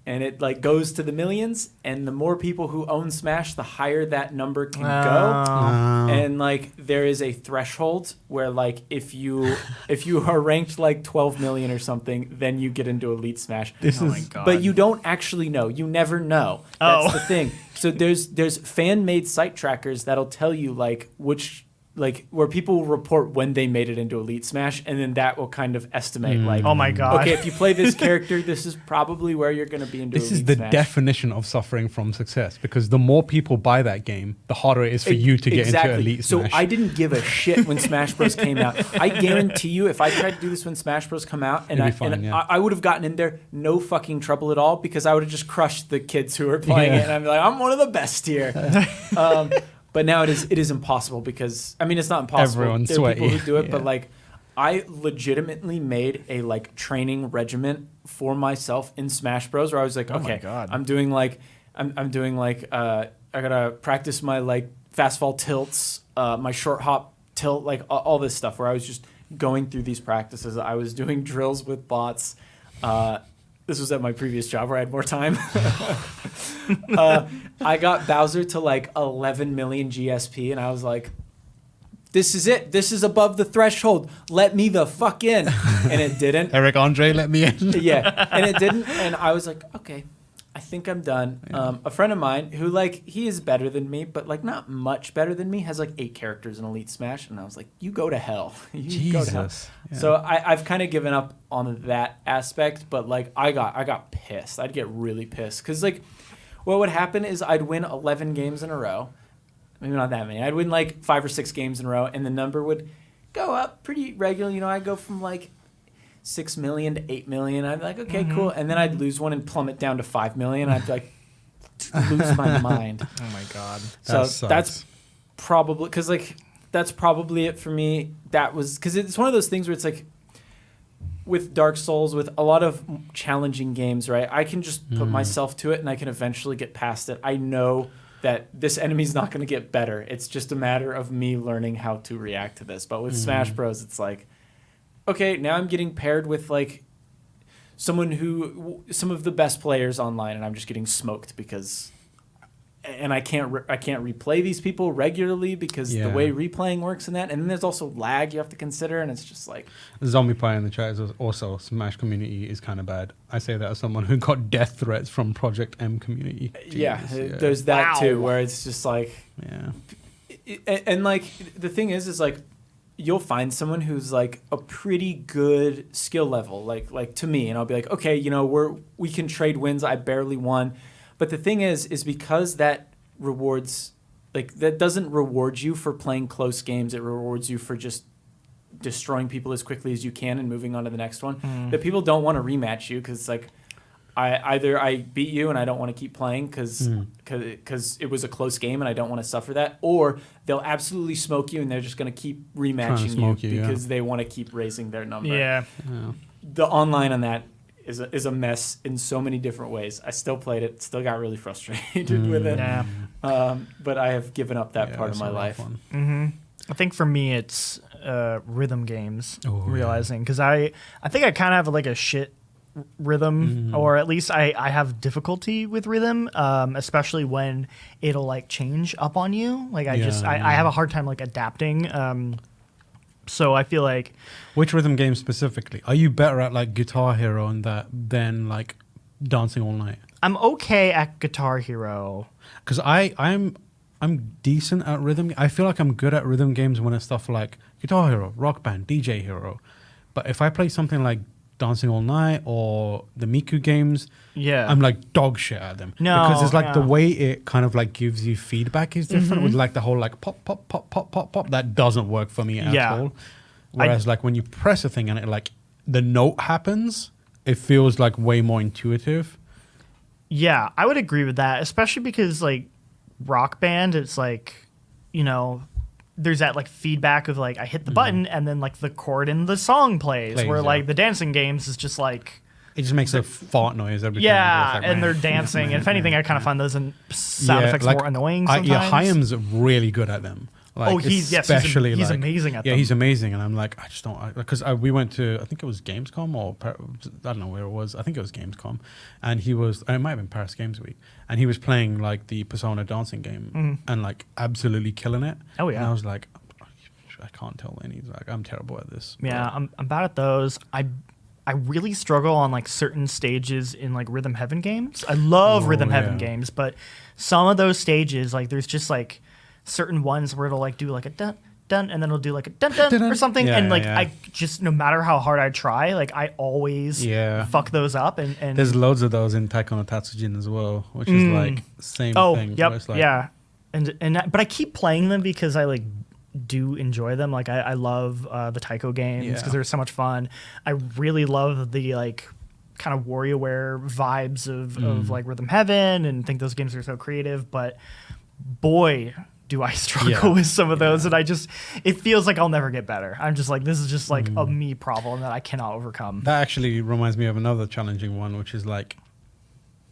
S2: and it like goes to the millions, and the more people who own Smash, the higher that number can go. And like there is a threshold where like if you are ranked like 12 million or something, then you get into Elite Smash.
S3: My God.
S2: But you don't actually know. You never know. That's the thing. So there's fan-made site trackers that'll tell you like which, like where people will report when they made it into Elite Smash, and then that will kind of estimate like,
S3: oh my God,
S2: okay, if you play this character, this is probably where you're going to be into
S1: This
S2: Elite
S1: is the
S2: Smash.
S1: definition of suffering from success, because the more people buy that game, the harder it is for you to get into Elite Smash.
S2: So I didn't give a shit when Smash Bros came out. I guarantee you, if I tried to do this when Smash Bros come out, and I would have gotten in there no fucking trouble at all, because I would have just crushed the kids who were playing it, and I'd be like, I'm one of the best here. But now it is impossible, because I mean, it's not impossible.
S1: Everyone's
S2: there are
S1: sweaty.
S2: people who do it, but like I legitimately made a like training regiment for myself in Smash Bros. Where I was like, okay, I'm doing like I gotta practice my like fast fall tilts, my short hop tilt, like all this stuff. Where I was just going through these practices. I was doing drills with bots. This was at my previous job where I had more time. I got Bowser to like 11 million GSP, and I was like, this is it. This is above the threshold. Let me the fuck in. And it didn't.
S1: Eric Andre let me in.
S2: Yeah, and it didn't. And I was like, okay, I think I'm done. Yeah. A friend of mine who like, he is better than me, but like not much better than me, has like 8 characters in Elite Smash. And I was like, you go to hell. You go to hell. Yeah. So I've kind of given up on that aspect, but like I got pissed. I'd get really pissed. Because like what would happen is I'd win 11 games in a row. Maybe not that many. I'd win like 5 or 6 games in a row, and the number would go up pretty regularly. You know, I'd go from like 6 million to 8 million. I'd be like, okay, cool. And then I'd lose one and plummet down to 5 million. I'd be like, lose my mind.
S3: Oh my God.
S2: So that's probably, because like, that's probably it for me. That was, because it's one of those things where it's like, with Dark Souls, with a lot of challenging games, right? I can just put myself to it and I can eventually get past it. I know that this enemy's not going to get better. It's just a matter of me learning how to react to this. But with Smash Bros, it's like, okay, now I'm getting paired with like some of the best players online, and I'm just getting smoked because, and I can't replay these people regularly because the way replaying works in that. And then there's also lag you have to consider, and it's just like,
S1: Zombie Pie in the chat is also Smash community is kind of bad. I say that as someone who got death threats from Project M community. Jeez,
S2: there's that too, where it's just like, and like the thing is like, you'll find someone who's like a pretty good skill level, like to me, and I'll be like, okay, you know, we can trade wins. I barely won. But the thing is because that rewards, like that doesn't reward you for playing close games. It rewards you for just destroying people as quickly as you can and moving on to the next one. That people don't want to rematch you because it's like, I beat you and I don't want to keep playing because it was a close game and I don't want to suffer that, or they'll absolutely smoke you and they're just going to keep rematching you because they want to keep raising their number.
S3: Yeah.
S2: The online on that is a mess in so many different ways. I still played it, still got really frustrated with it.
S3: Yeah.
S2: But I have given up that part of my life.
S3: I think for me it's rhythm games. Realizing because I think I kind of have like a shit rhythm, or at least I have difficulty with rhythm, especially when it'll like change up on you. Like I have a hard time like adapting. So I feel like
S1: which rhythm game specifically are you better at, like Guitar Hero and that, than like Dancing All Night?
S3: I'm okay at Guitar Hero
S1: because I'm decent at rhythm. I feel like I'm good at rhythm games when it's stuff like Guitar Hero, Rock Band, DJ Hero. But if I play something like Dancing All Night or the Miku games, I'm like dog shit at them. Because it's like the way it kind of like gives you feedback is different with like the whole like pop, pop, pop, pop, pop, pop. That doesn't work for me at all. Whereas like when you press a thing and it like the note happens, it feels like way more intuitive.
S3: Yeah, I would agree with that, especially because like Rock Band, it's like, you know, there's that like feedback of like I hit the button and then like the chord in the song plays where like the dancing games is just like
S1: it just makes a fart noise every time.
S3: Yeah,
S1: like,
S3: and they're dancing. And if anything, I kind of find those sound effects like, more annoying sometimes.
S1: Chaim's really good at them. Like,
S3: he's amazing at them.
S1: Yeah, he's amazing. And I'm like, I just don't, because we went to, I think it was Gamescom or, I don't know where it was. I think it was Gamescom. And it might have been Paris Games Week. And he was playing like the Persona dancing game and like absolutely killing it.
S3: Oh, yeah.
S1: And I was like, I can't tell any, like, I'm terrible at this.
S3: Yeah, I'm bad at those. I really struggle on like certain stages in like Rhythm Heaven games. I love Rhythm Heaven games, but some of those stages, like there's just like certain ones where it'll like do like a dun dun and then it'll do like a dun dun or something, and like I just, no matter how hard I try, like I always fuck those up. And
S1: there's loads of those in Taiko no Tatsujin as well, which is like same thing.
S3: Yep, like, but I keep playing them because I like do enjoy them. Like I love the Taiko games because they're so much fun. I really love the like kind of WarioWare vibes of like Rhythm Heaven and think those games are so creative, but boy do I struggle with some of those, and it feels like I'll never get better. I'm just like, this is just like a me problem that I cannot overcome.
S1: That actually reminds me of another challenging one, which is like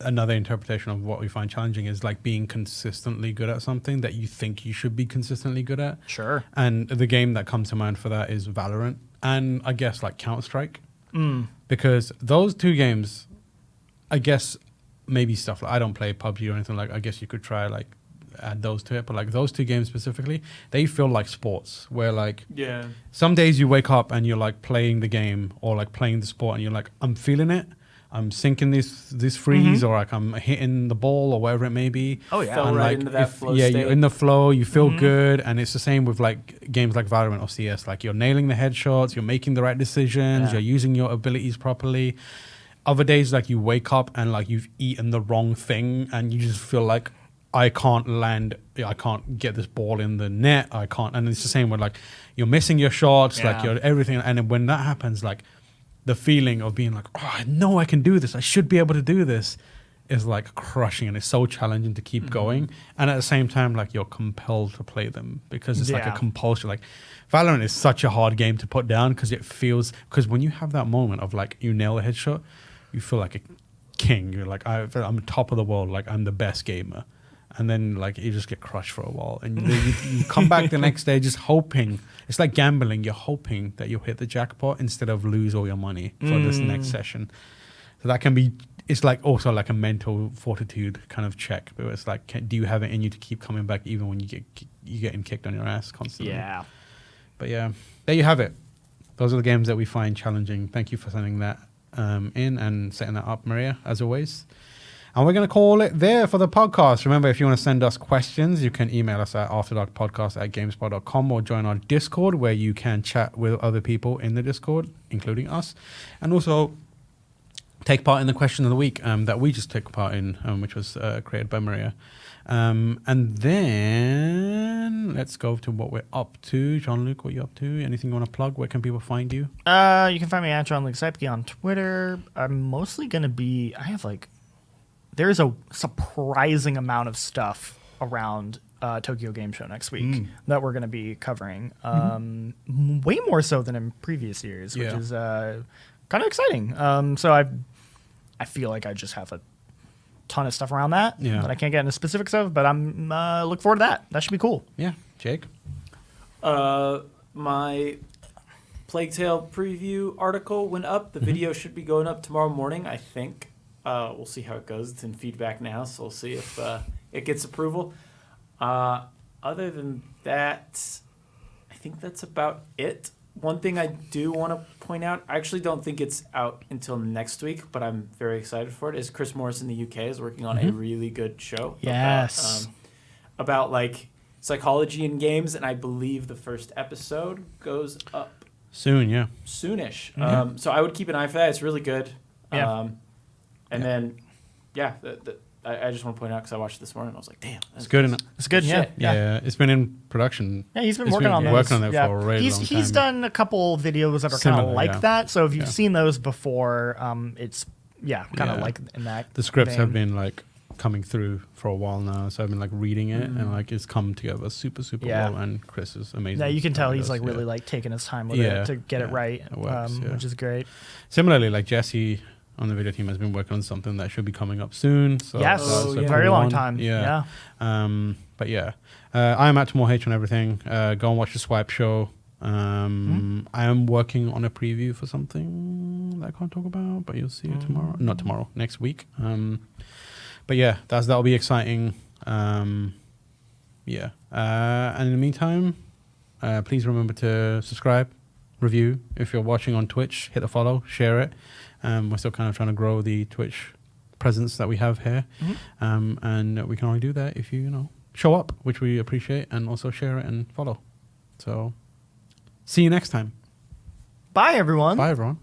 S1: another interpretation of what we find challenging is like being consistently good at something that you think you should be consistently good at.
S3: Sure.
S1: And the game that comes to mind for that is Valorant, and I guess like Counter-Strike. Because those two games, I guess maybe stuff like, I don't play PUBG or anything, like I guess you could try like add those to it, but like those two games specifically, they feel like sports where like some days you wake up and you're like playing the game or like playing the sport and you're like, I'm feeling it, I'm sinking this freeze or like I'm hitting the ball or whatever it may be.
S2: Fell
S1: and
S2: right
S1: like
S2: into that flow state.
S1: You're in the flow, you feel good. And it's the same with like games like Valorant or CS, like you're nailing the headshots, you're making the right decisions, you're using your abilities properly. Other days like you wake up and like you've eaten the wrong thing and you just feel like, I can't land, I can't get this ball in the net, I can't. And it's the same with like, you're missing your shots, like you're everything. And then when that happens, like the feeling of being like, oh, I know I can do this, I should be able to do this, is like crushing, and it's so challenging to keep going. And at the same time, like you're compelled to play them because it's like a compulsion. Like Valorant is such a hard game to put down because because when you have that moment of like, you nail a headshot, you feel like a king. You're like, I'm top of the world, like I'm the best gamer. And then like you just get crushed for a while, and you come back the next day just hoping. It's like gambling. You're hoping that you'll hit the jackpot instead of lose all your money for this next session. So that can be. It's like also like a mental fortitude kind of check. But it's like, do you have it in you to keep coming back even when you're getting kicked on your ass constantly?
S3: Yeah.
S1: But yeah, there you have it. Those are the games that we find challenging. Thank you for sending that in and setting that up, Maria, as always. And we're going to call it there for the podcast. Remember, if you want to send us questions, you can email us at afterdarkpodcast@gamespot.com or join our Discord, where you can chat with other people in the Discord, including us. And also take part in the question of the week that we just took part in, which was created by Maria. And then let's go to what we're up to. Jean-Luc, what are you up to? Anything you want to plug? Where can people find you?
S3: You can find me at Jean-Luc Seipke on Twitter. I'm mostly going to be... There's a surprising amount of stuff around Tokyo Game Show next week that we're going to be covering. Way more so than in previous years, which is kind of exciting. So I feel like I just have a ton of stuff around that I can't get into specifics of, but I'm look forward to that. That should be cool.
S1: Yeah. Jake?
S2: My Plague Tale preview article went up. The video should be going up tomorrow morning, I think. We'll see how it goes. It's in feedback now, so we'll see if it gets approval. Other than that, I think that's about it. One thing I do want to point out, I actually don't think it's out until next week, but I'm very excited for it, is Chris Morris in the UK is working on a really good show.
S3: Yes.
S2: About like psychology in games, and I believe the first episode goes up
S1: Soon, yeah.
S2: soonish. So I would keep an eye for that. It's really good.
S3: Yeah.
S2: And then, I just want to point out because I watched it this morning and I was like, damn.
S1: It's good.
S3: It's good,
S2: Shit.
S1: Yeah, it's been in production.
S3: Yeah, he's been
S1: It's
S3: working on those.
S1: working on it for a really long time.
S3: He's done a couple videos that are kind
S1: Similar,
S3: of like
S1: yeah.
S3: that. So if you've seen those before, it's kind of like in that.
S1: The scripts
S3: vein.
S1: have been like coming through for a while now, so I've been like reading it and like it's come together super
S3: Yeah.
S1: well. And Chris is amazing.
S3: Yeah, you can tell
S1: He
S3: he's
S1: does,
S3: like really like taking his time with it to get it right,
S1: it works,
S3: which is great.
S1: Similarly, like Jesse on the video team has been working on something that should be coming up soon. So
S3: Yes,
S1: that's a
S3: very
S1: cool
S3: long
S1: one.
S3: time. Yeah.
S1: But yeah, I am at More H on everything. Go and watch the Swipe Show. I am working on a preview for something that I can't talk about, but you'll see it tomorrow. Not tomorrow, next week. But yeah, that'll be exciting. And in the meantime, please remember to subscribe, review. If you're watching on Twitch, hit the follow, share it. We're still kind of trying to grow the Twitch presence that we have here. And we can only do that if you show up, which we appreciate, and also share it and follow. So see you next time.
S3: Bye, everyone.
S1: Bye, everyone.